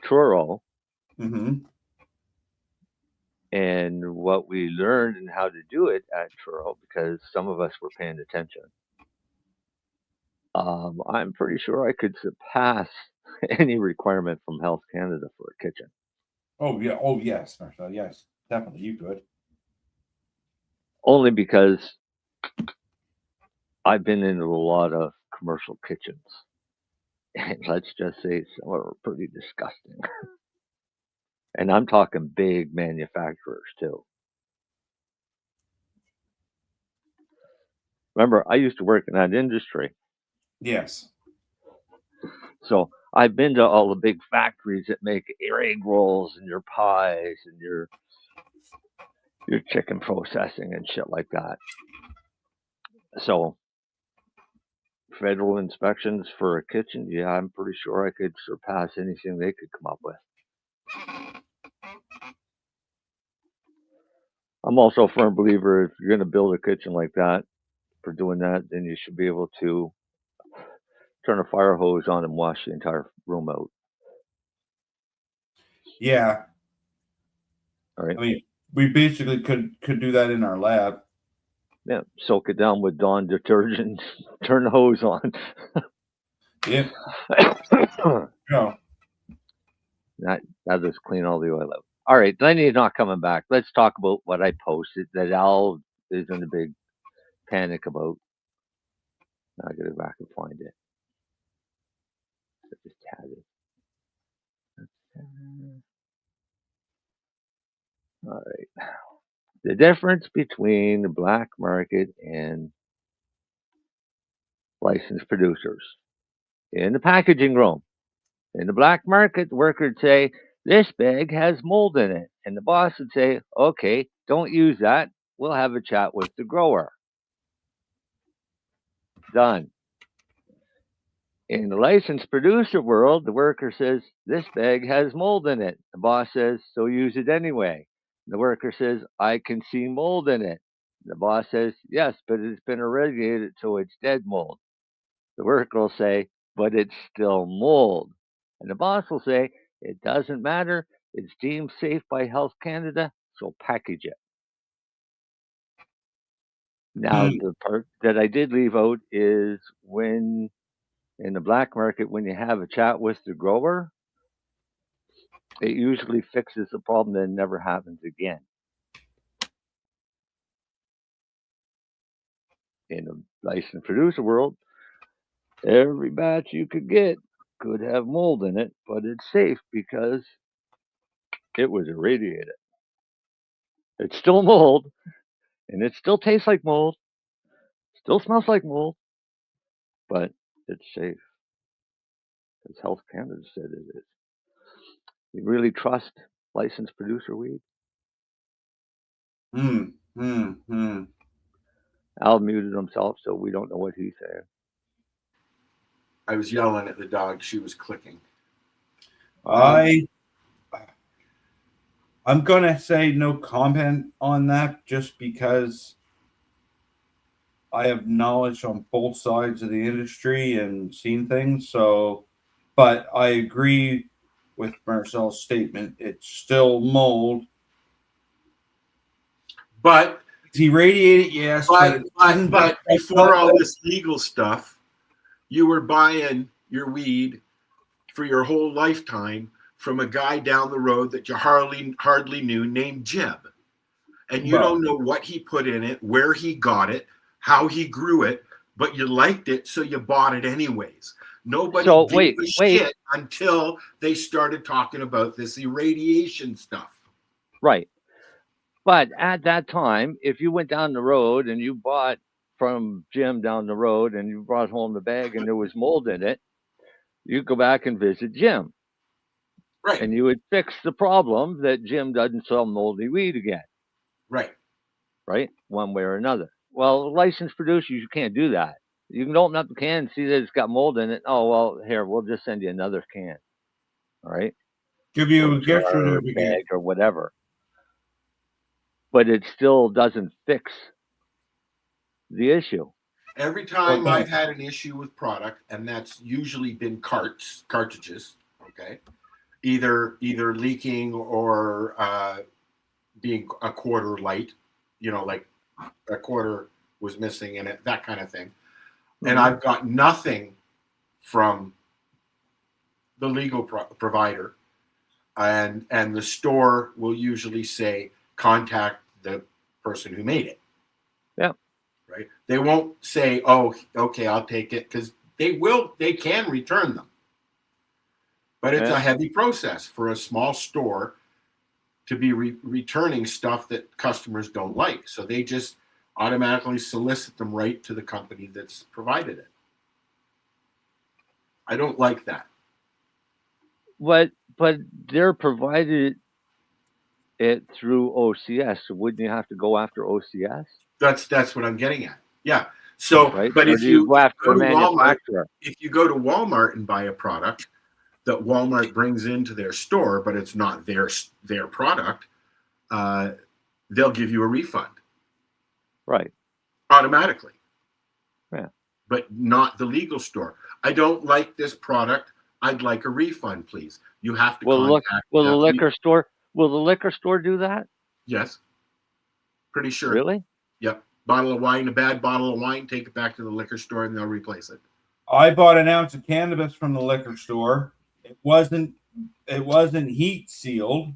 Truro, and what we learned and how to do it at Truro, because some of us were paying attention, I'm pretty sure I could surpass any requirement from Health Canada for a kitchen. Oh yeah. Oh yes, Marcel. Yes, definitely you could. Only because I've been into a lot of commercial kitchens, and let's just say some are pretty disgusting. And I'm talking big manufacturers too. Remember, I used to work in that industry. Yes. So I've been to all the big factories that make your egg rolls and your pies and your chicken processing and shit like that. So federal inspections for a kitchen, yeah, I'm pretty sure I could surpass anything they could come up with. I'm also a firm believer if you're going to build a kitchen like that, for doing that, then you should be able to turn a fire hose on and wash the entire room out. Yeah. All right. I mean, we basically could do that in our lab. Yeah, soak it down with Dawn detergent, turn the hose on. Yep. No. That just clean all the oil out. All right, Lenny's not coming back. Let's talk about what I posted that Al is in a big panic about. I gotta go back and find it. I just had it. All right. The difference between the black market and licensed producers in the packaging room. In the black market, the worker would say, "This bag has mold in it." And the boss would say, "Okay, don't use that. We'll have a chat with the grower." Done. In the licensed producer world, the worker says, "This bag has mold in it." The boss says, "So use it anyway." The worker says, "I can see mold in it." The boss says, "Yes, but it's been irradiated, so it's dead mold." The worker will say, "But it's still mold." And the boss will say, "It doesn't matter. It's deemed safe by Health Canada, so package it." Now, the part that I did leave out is when in the black market, when you have a chat with the grower, it usually fixes the problem that never happens again. In the licensed producer world, every batch you could get could have mold in it, but it's safe because it was irradiated. It's still mold, and it still tastes like mold, still smells like mold, but it's safe because Health Canada said it is. You really trust licensed producer weed? Al muted himself, so we don't know what he's saying. I was yelling at the dog. She was clicking. I'm going to say no comment on that just because I have knowledge on both sides of the industry and seen things. So, but I agree with Marcel's statement. It's still mold. But it's irradiated, yes. But before all this legal stuff, you were buying your weed for your whole lifetime from a guy down the road that you hardly knew named Jeb. And you don't know what he put in it, where he got it, how he grew it, but you liked it, so you bought it anyways. Nobody gave a shit until they started talking about this irradiation stuff. Right. But at that time, if you went down the road and you bought from Jim down the road and you brought home the bag and there was mold in it, you go back and visit Jim. Right. And you would fix the problem that Jim doesn't sell moldy weed again. Right. Right? One way or another. Well, licensed producers, you can't do that. You can open up the can and see that it's got mold in it. Oh, well, here, we'll just send you another can. All right? Give you a gift certificate or whatever. But it still doesn't fix the issue. Every time I've had an issue with product, and that's usually been cartridges, okay, either leaking or being a quarter light, like a quarter was missing in it, that kind of thing. And I've got nothing from the legal provider, and the store will usually say, contact the person who made it. Yeah. Right. They won't say, "Oh, okay, I'll take it," because they can return them. But it's a heavy process for a small store to be returning stuff that customers don't like. So they just automatically solicit them right to the company that's provided it. I don't like that. but they're provided it through OCS. So wouldn't you have to go after OCS? That's what I'm getting at. Yeah. So, right? but Or if do you you go after go a to Walmart, manufacturer? if you go to Walmart and buy a product that Walmart brings into their store, but it's not their product, they'll give you a refund. Right. Automatically. Yeah. But not the legal store. I don't like this product. I'd like a refund, please. You have to contact. Will the liquor store? Will the liquor store do that? Yes. Pretty sure. Really? Yep. Bottle of wine, a bad bottle of wine, take it back to the liquor store and they'll replace it. I bought an ounce of cannabis from the liquor store. It wasn't heat sealed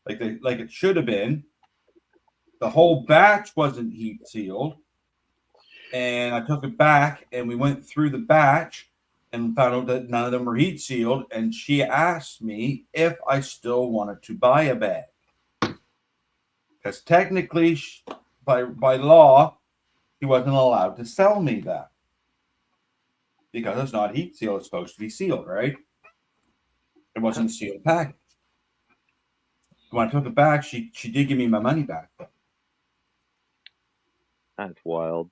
like it should have been. The whole batch wasn't heat sealed. And I took it back and we went through the batch and found out that none of them were heat sealed. And she asked me if I still wanted to buy a bag. Because technically, by law, he wasn't allowed to sell me that. Because it's not heat sealed, it's supposed to be sealed, right? It wasn't a sealed package. When I took it back, she did give me my money back. That's wild.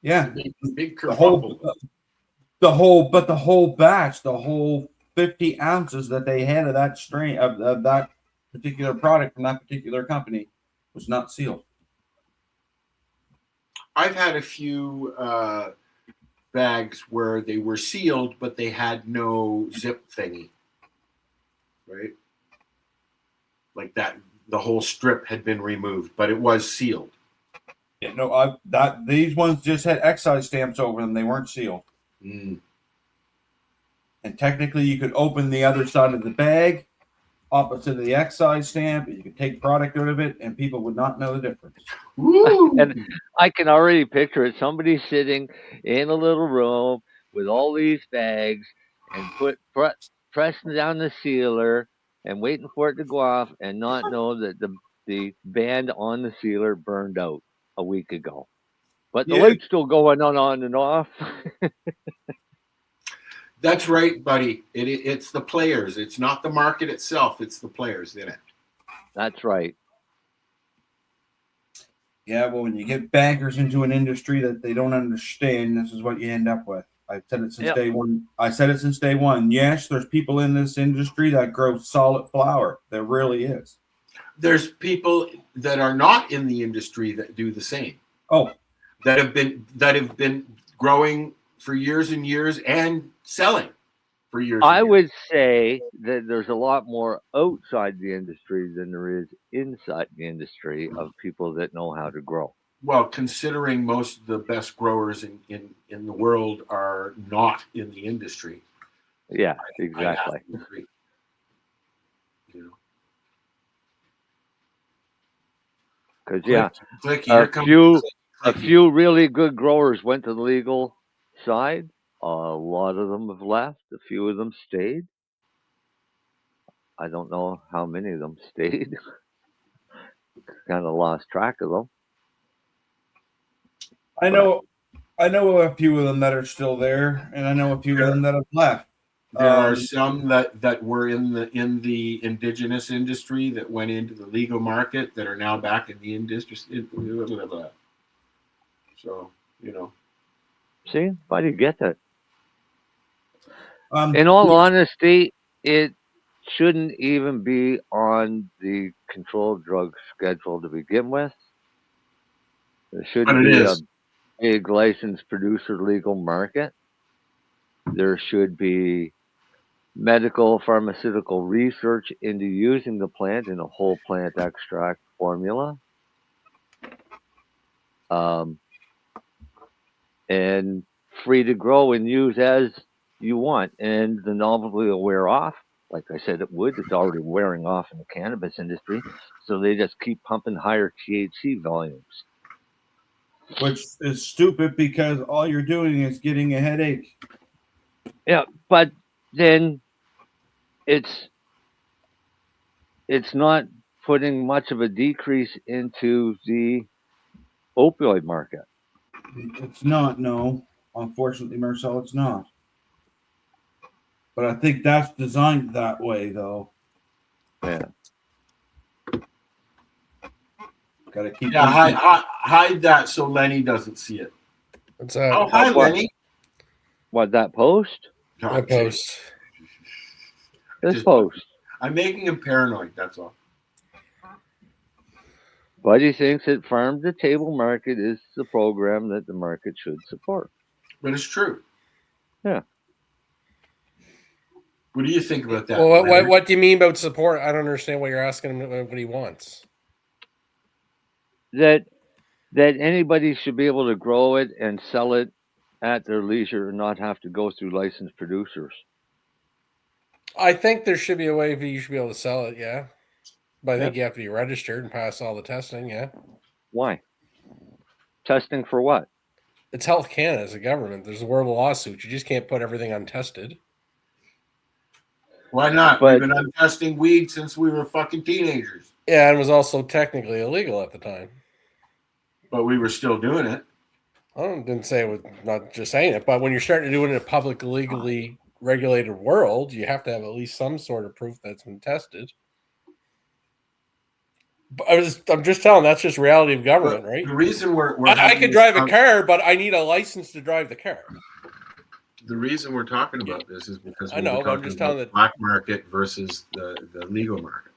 Yeah. The whole batch, the whole 50 ounces that they had of that strain of that particular product from that particular company was not sealed. I've had a few bags where they were sealed, but they had no zip thingy. Right? Like that, the whole strip had been removed, but it was sealed. Yeah, no, these ones just had excise stamps over them. They weren't sealed. Mm. And technically, you could open the other side of the bag, opposite of the excise stamp. You could take product out of it, and people would not know the difference. And I can already picture it. Somebody sitting in a little room with all these bags and pressing down the sealer and waiting for it to go off and not know that the band on the sealer burned out a week ago. But the light's still going on and off. That's right, buddy. It's the players. It's not the market itself. It's the players in it. That's right. Yeah, well, when you get bankers into an industry that they don't understand, this is what you end up with. I've said it since day one. I said it since day one. Yes, there's people in this industry that grow solid flower. There really is. There's people that are not in the industry that do the same. Oh, that have been growing for years and years and selling for years. I would say that there's a lot more outside the industry than there is inside the industry of people that know how to grow. Well, considering most of the best growers in the world are not in the industry. Yeah, exactly. Because a few really good growers went to the legal side. A lot of them have left. A few of them stayed. I don't know how many of them stayed. Kind of lost track of them. I know a few of them that are still there, and I know a few of them that have left. There are some that were in the indigenous industry that went into the legal market that are now back in the industry. So, See, why do you get that? In all honesty, it shouldn't even be on the controlled drug schedule to begin with. There shouldn't be a big licensed producer legal market. There should be medical pharmaceutical research into using the plant in a whole plant extract formula. And free to grow and use as you want. And the novelty will wear off. Like I said, it would. It's already wearing off in the cannabis industry. So they just keep pumping higher THC volumes. Which is stupid because all you're doing is getting a headache. Yeah, but then it's not putting much of a decrease into the opioid market. It's not, no. Unfortunately, Marcel, it's not. But I think that's designed that way, though. Yeah. Gotta keep. Yeah, hide that so Lenny doesn't see it. What's that? Oh, hi, Lenny. What, that post? That post. This post. I'm making him paranoid, that's all. Buddy thinks that farm to table market is the program that the market should support. But it's true. Yeah. What do you think about that? Well, what do you mean about support? I don't understand what you're asking him what he wants. That anybody should be able to grow it and sell it at their leisure and not have to go through licensed producers. I think there should be a way for you should be able to sell it, yeah. But I think you have to be registered and pass all the testing, yeah. Why? Testing for what? It's Health Canada as a government. There's a horrible lawsuit. You just can't put everything untested. Why not? We've been untesting weed since we were fucking teenagers. Yeah, and it was also technically illegal at the time. But we were still doing it. I didn't say it was not just saying it, but when you're starting to do it in a public, legally regulated world, you have to have at least some sort of proof that's been tested. I'm just telling that's just reality of government, right? The reason I could drive a car, but I need a license to drive the car. The reason we're talking about this is because I know, but I'm just telling the that black market versus the legal market.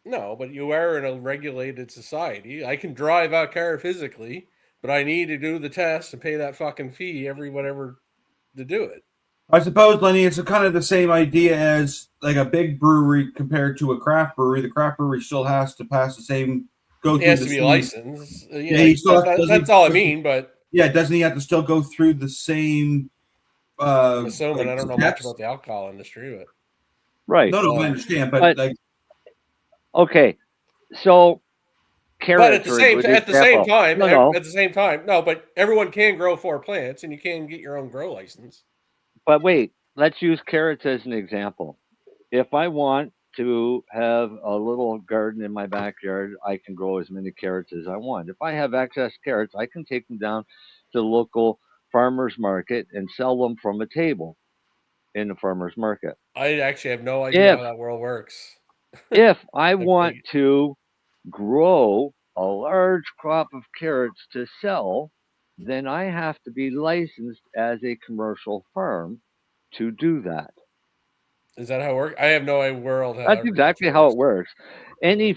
No, but you are in a regulated society. I can drive a car physically, but I need to do the test and pay that fucking fee every whatever to do it. I suppose, Lenny, it's kind of the same idea as like a big brewery compared to a craft brewery. The craft brewery still has to pass the same. It has to be licensed. That's all I mean. But yeah, doesn't he have to still go through the same? I'm assuming I don't know much about the alcohol industry, but right. No, I understand, but like, okay, so. But at the same time, no, but everyone can grow 4 plants, and you can get your own grow license. But wait, let's use carrots as an example. If I want to have a little garden in my backyard, I can grow as many carrots as I want. If I have excess carrots, I can take them down to the local farmer's market and sell them from a table in the farmer's market. I actually have no idea how that world works. If I want to grow a large crop of carrots to sell, then I have to be licensed as a commercial farm to do that. Is that how it works? I have no world. That's exactly how it works. Any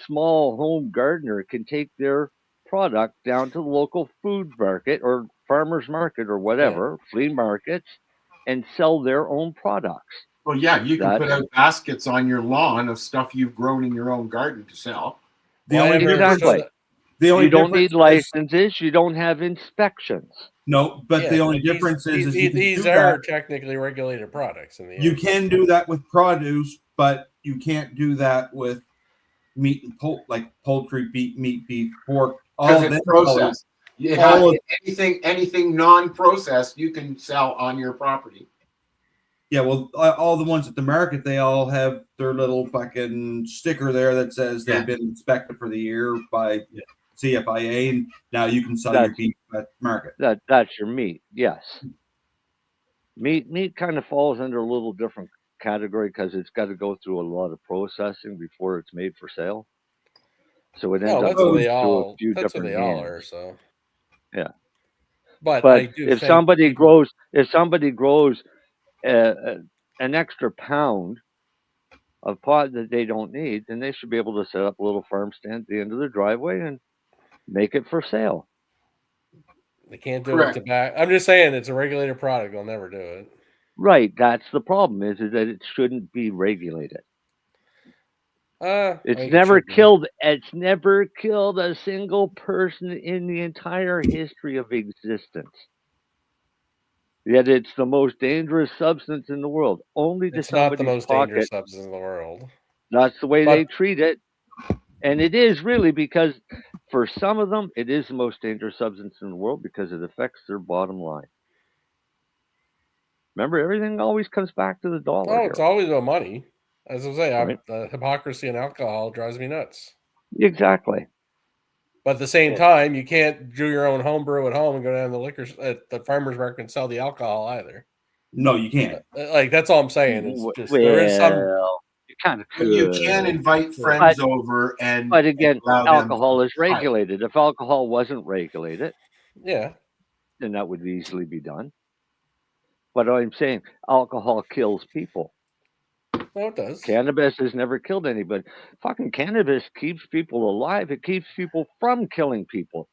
small home gardener can take their product down to the local food market or farmer's market or whatever, flea markets, and sell their own products. Well, yeah, you can put out baskets on your lawn of stuff you've grown in your own garden to sell. Exactly. You don't need licenses. You don't have inspections. No, but the only difference is these are technically regulated products. In the you can do that with produce, but you can't do that with meat and like poultry, meat, beef, pork. All it's processed. Anything non-processed, you can sell on your property. Yeah, well, all the ones at the market, they all have their little fucking sticker there that says they've been inspected for the year by CFIA, and now you can sell your beef at market. That's your meat, yes. Meat kind of falls under a little different category because it's got to go through a lot of processing before it's made for sale. So it ends up going through a few different hands. So yeah, but if somebody grows an extra pound of pot that they don't need, then they should be able to set up a little farm stand at the end of their driveway and make it for sale. They can't do it to back. I'm just saying it's a regulated product. They'll never do it. Right. That's the problem is that it shouldn't be regulated. It's never killed a single person in the entire history of existence. Yet it's the most dangerous substance in the world. It's not the most dangerous substance in the world. That's the way they treat it. And it is really because for some of them, it is the most dangerous substance in the world because it affects their bottom line. Remember, everything always comes back to the dollar. Oh, it's always about money. As I say, the hypocrisy in alcohol drives me nuts. Exactly. But at the same time, you can't do your own home brew at home and go down to the farmer's market and sell the alcohol either. No, you can't. Like that's all I'm saying. It's just Well, there is some. you kind of But you could. can invite friends over and. But again, allow them alcohol to is try it. regulated. If alcohol wasn't regulated, Yeah. then that would easily be done. But I'm saying alcohol kills people. No, it does. Cannabis has never killed anybody. Fucking cannabis keeps people alive. It keeps people from killing people.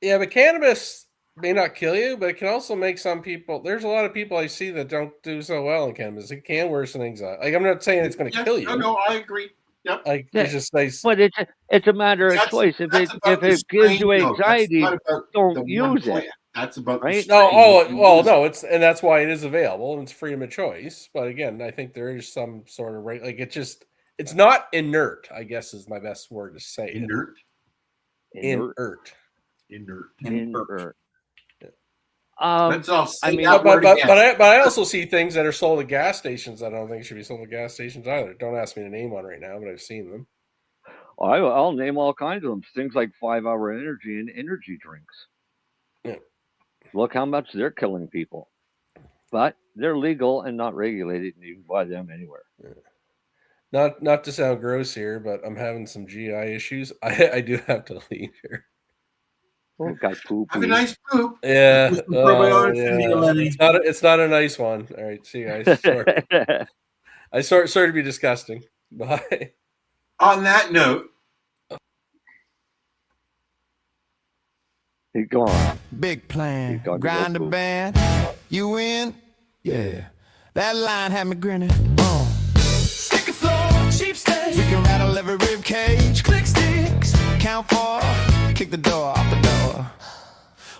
Yeah, but cannabis may not kill you, but it can also make some people. There's a lot of people I see that don't do so well in cannabis. It can worsen anxiety. Like I'm not saying it's going to kill you. No, I agree. Yep. Like it's just nice. But it's a matter of choice. If it gives you anxiety, don't use it. That's about right. No, and that's why it is available and it's freedom of choice. But again, I think there is some sort of right. Like it's not inert. I guess is my best word to say. Inert. Inert. Let's all say I mean, that but word again. I also see things that are sold at gas stations. I don't think should be sold at gas stations either. Don't ask me to name one right now, but I've seen them. I'll name all kinds of them. Things like 5 Hour Energy and energy drinks. Yeah. Look how much they're killing people. But they're legal and not regulated, and you can buy them anywhere. Yeah. Not to sound gross here, but I'm having some GI issues. I do have to leave here. Oh, got poop. Have a nice poop. Yeah. Lennie. It's not a nice one. All right. See you guys. Sorry to be disgusting. Bye. On that note, go on. Big plan. Grind the band. You win? Yeah. That line had me grinning. Stick a floor, cheap stage. We can rattle every rib cage. Click sticks. Count 4. Kick the door off the door.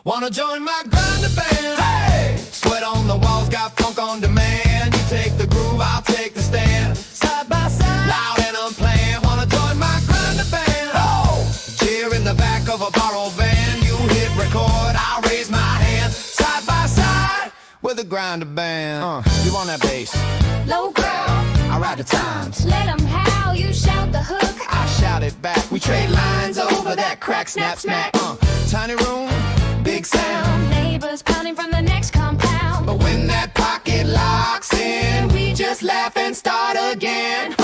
Wanna join my grinder band? Hey! Sweat on the walls, got funk on demand. You take the groove, I'll take the stand. Side by side, loud and unplanned. Wanna join my grinder band? Oh! Cheer in the back of a borrowed van. You hit record, I'll raise my hand. Side by side with a grinder band. You on that bass? Low ground. I ride the times. Let 'em howl, you shout the hook. I shout it back. We trade lines over that crack, snap, smack. Tiny room, big sound. Neighbors pounding from the next compound. But when that pocket locks in, we just laugh and start again.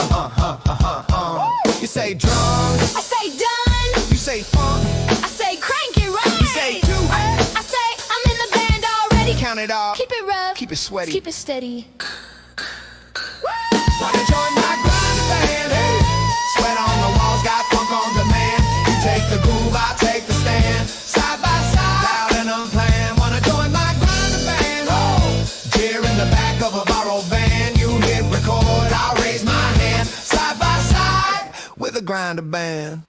You say drums, I say done. you say funk, I say crank it right. you say do it. I say I'm in the band already. Count it off, Keep it rough. keep it sweaty. Keep it steady. Wanna join my grind band? Hey. Sweat on the walls, got funk on demand. You take the groove, I take the stand. Side by side, loud and unplanned. Wanna join my grind band? Oh, cheer in the back of a borrowed van. You hit record, I'll raise my hand. Side by side with a grinder band.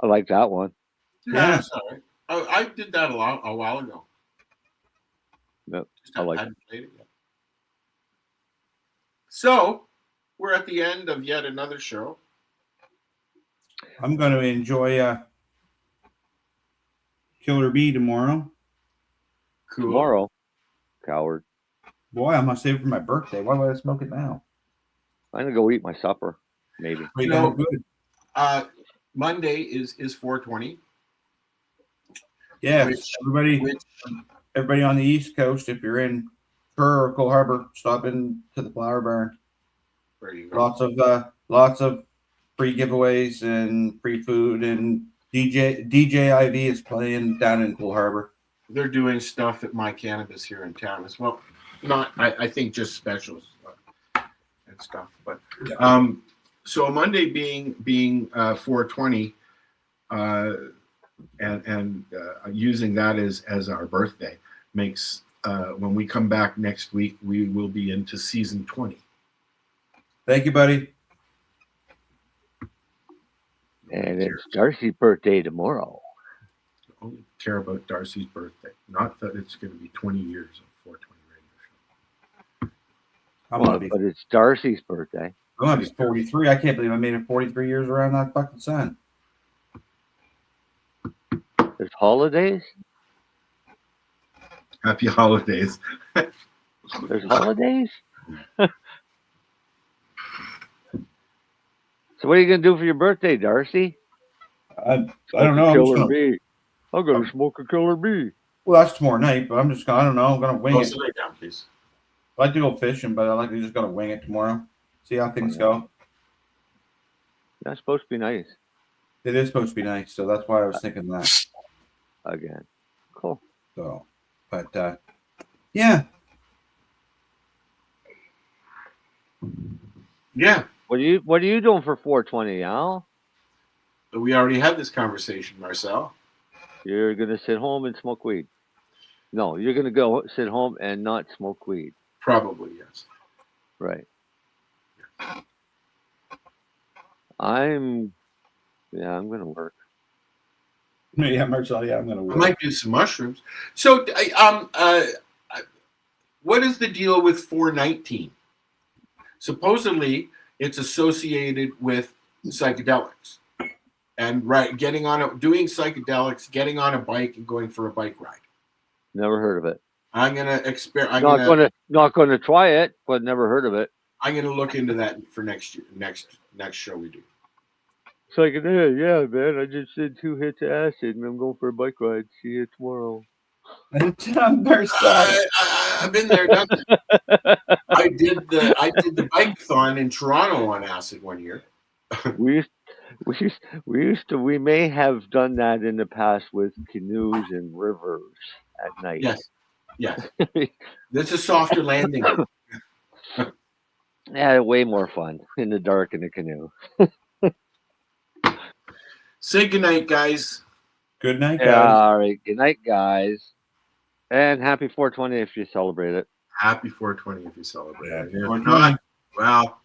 I like that one. yeah, sorry. I did that a while ago. Yep, I like it. hadn't played it yet. So we're at the end of yet another show. I'm going to enjoy Killer Bee tomorrow. Cool. Tomorrow, coward. Boy, I'm going to save it for my birthday. Why would I smoke it now? I'm gonna go eat my supper, maybe. You know, Monday is 420. Yeah, everybody on the East Coast, if you're in Kerr or Cole Harbor, stop in to the Flower Barn. There you go. Lots of free giveaways and free food, and DJ IV is playing down in Cole Harbor. They're doing stuff at My Cannabis here in town as well. Not, I think, just specials and stuff. But so Monday being 420, and using that as our birthday makes when we come back next week, we will be into season 20. Thank you, buddy. And it's Darcy's birthday tomorrow. I only care about Darcy's birthday, not that it's going to be 20 years of 420 radio show. But it's Darcy's birthday. I'm going to be 43. I can't believe I made it 43 years around that fucking sun. There's holidays? Happy holidays. There's holidays? So what are you going to do for your birthday, Darcy? I don't know. Killer bee. I'm going to smoke a killer bee. Well, that's tomorrow night, but I'm just gonna, I don't know, I'm gonna wing it. Sit right down, please. I like to go fishing, but I like to just gonna wing it tomorrow. See how things go. That's supposed to be nice. It is supposed to be nice, so that's why I was thinking that. Again. Cool. So, but yeah. Yeah. What are you doing for 420, Al? We already had this conversation, Marcel. You're gonna sit home and smoke weed. No, you're gonna go sit home and not smoke weed. Probably, yes. Right. I'm gonna work. Yeah, Marcel, yeah, I'm gonna work. I might do some mushrooms. So, what is the deal with 419? Supposedly, it's associated with psychedelics and doing psychedelics, getting on a bike, and going for a bike ride. Never heard of it. I'm gonna Not gonna try it, but never heard of it. I'm gonna look into that for next year. Next show we do. Psychedelic, yeah, man. I just did 2 hits of acid, and I'm going for a bike ride. See you tomorrow. I've been there, done that. I did the bike-a-thon in Toronto on acid one year. We we may have done that in the past with canoes and rivers at night. Yes. This is softer landing. Yeah, way more fun in the dark in the canoe. Say goodnight, guys. Good night, guys. Yeah, all right. Good night, guys. And happy 420 if you celebrate it. Happy 420 if you celebrate it. Yeah, If not,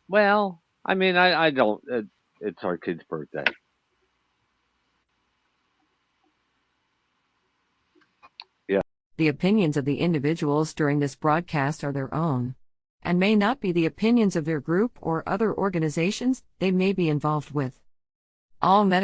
well, I mean, I don't. It's our kid's birthday. Yeah. The opinions of the individuals during this broadcast are their own, and may not be the opinions of their group or other organizations they may be involved with. All medical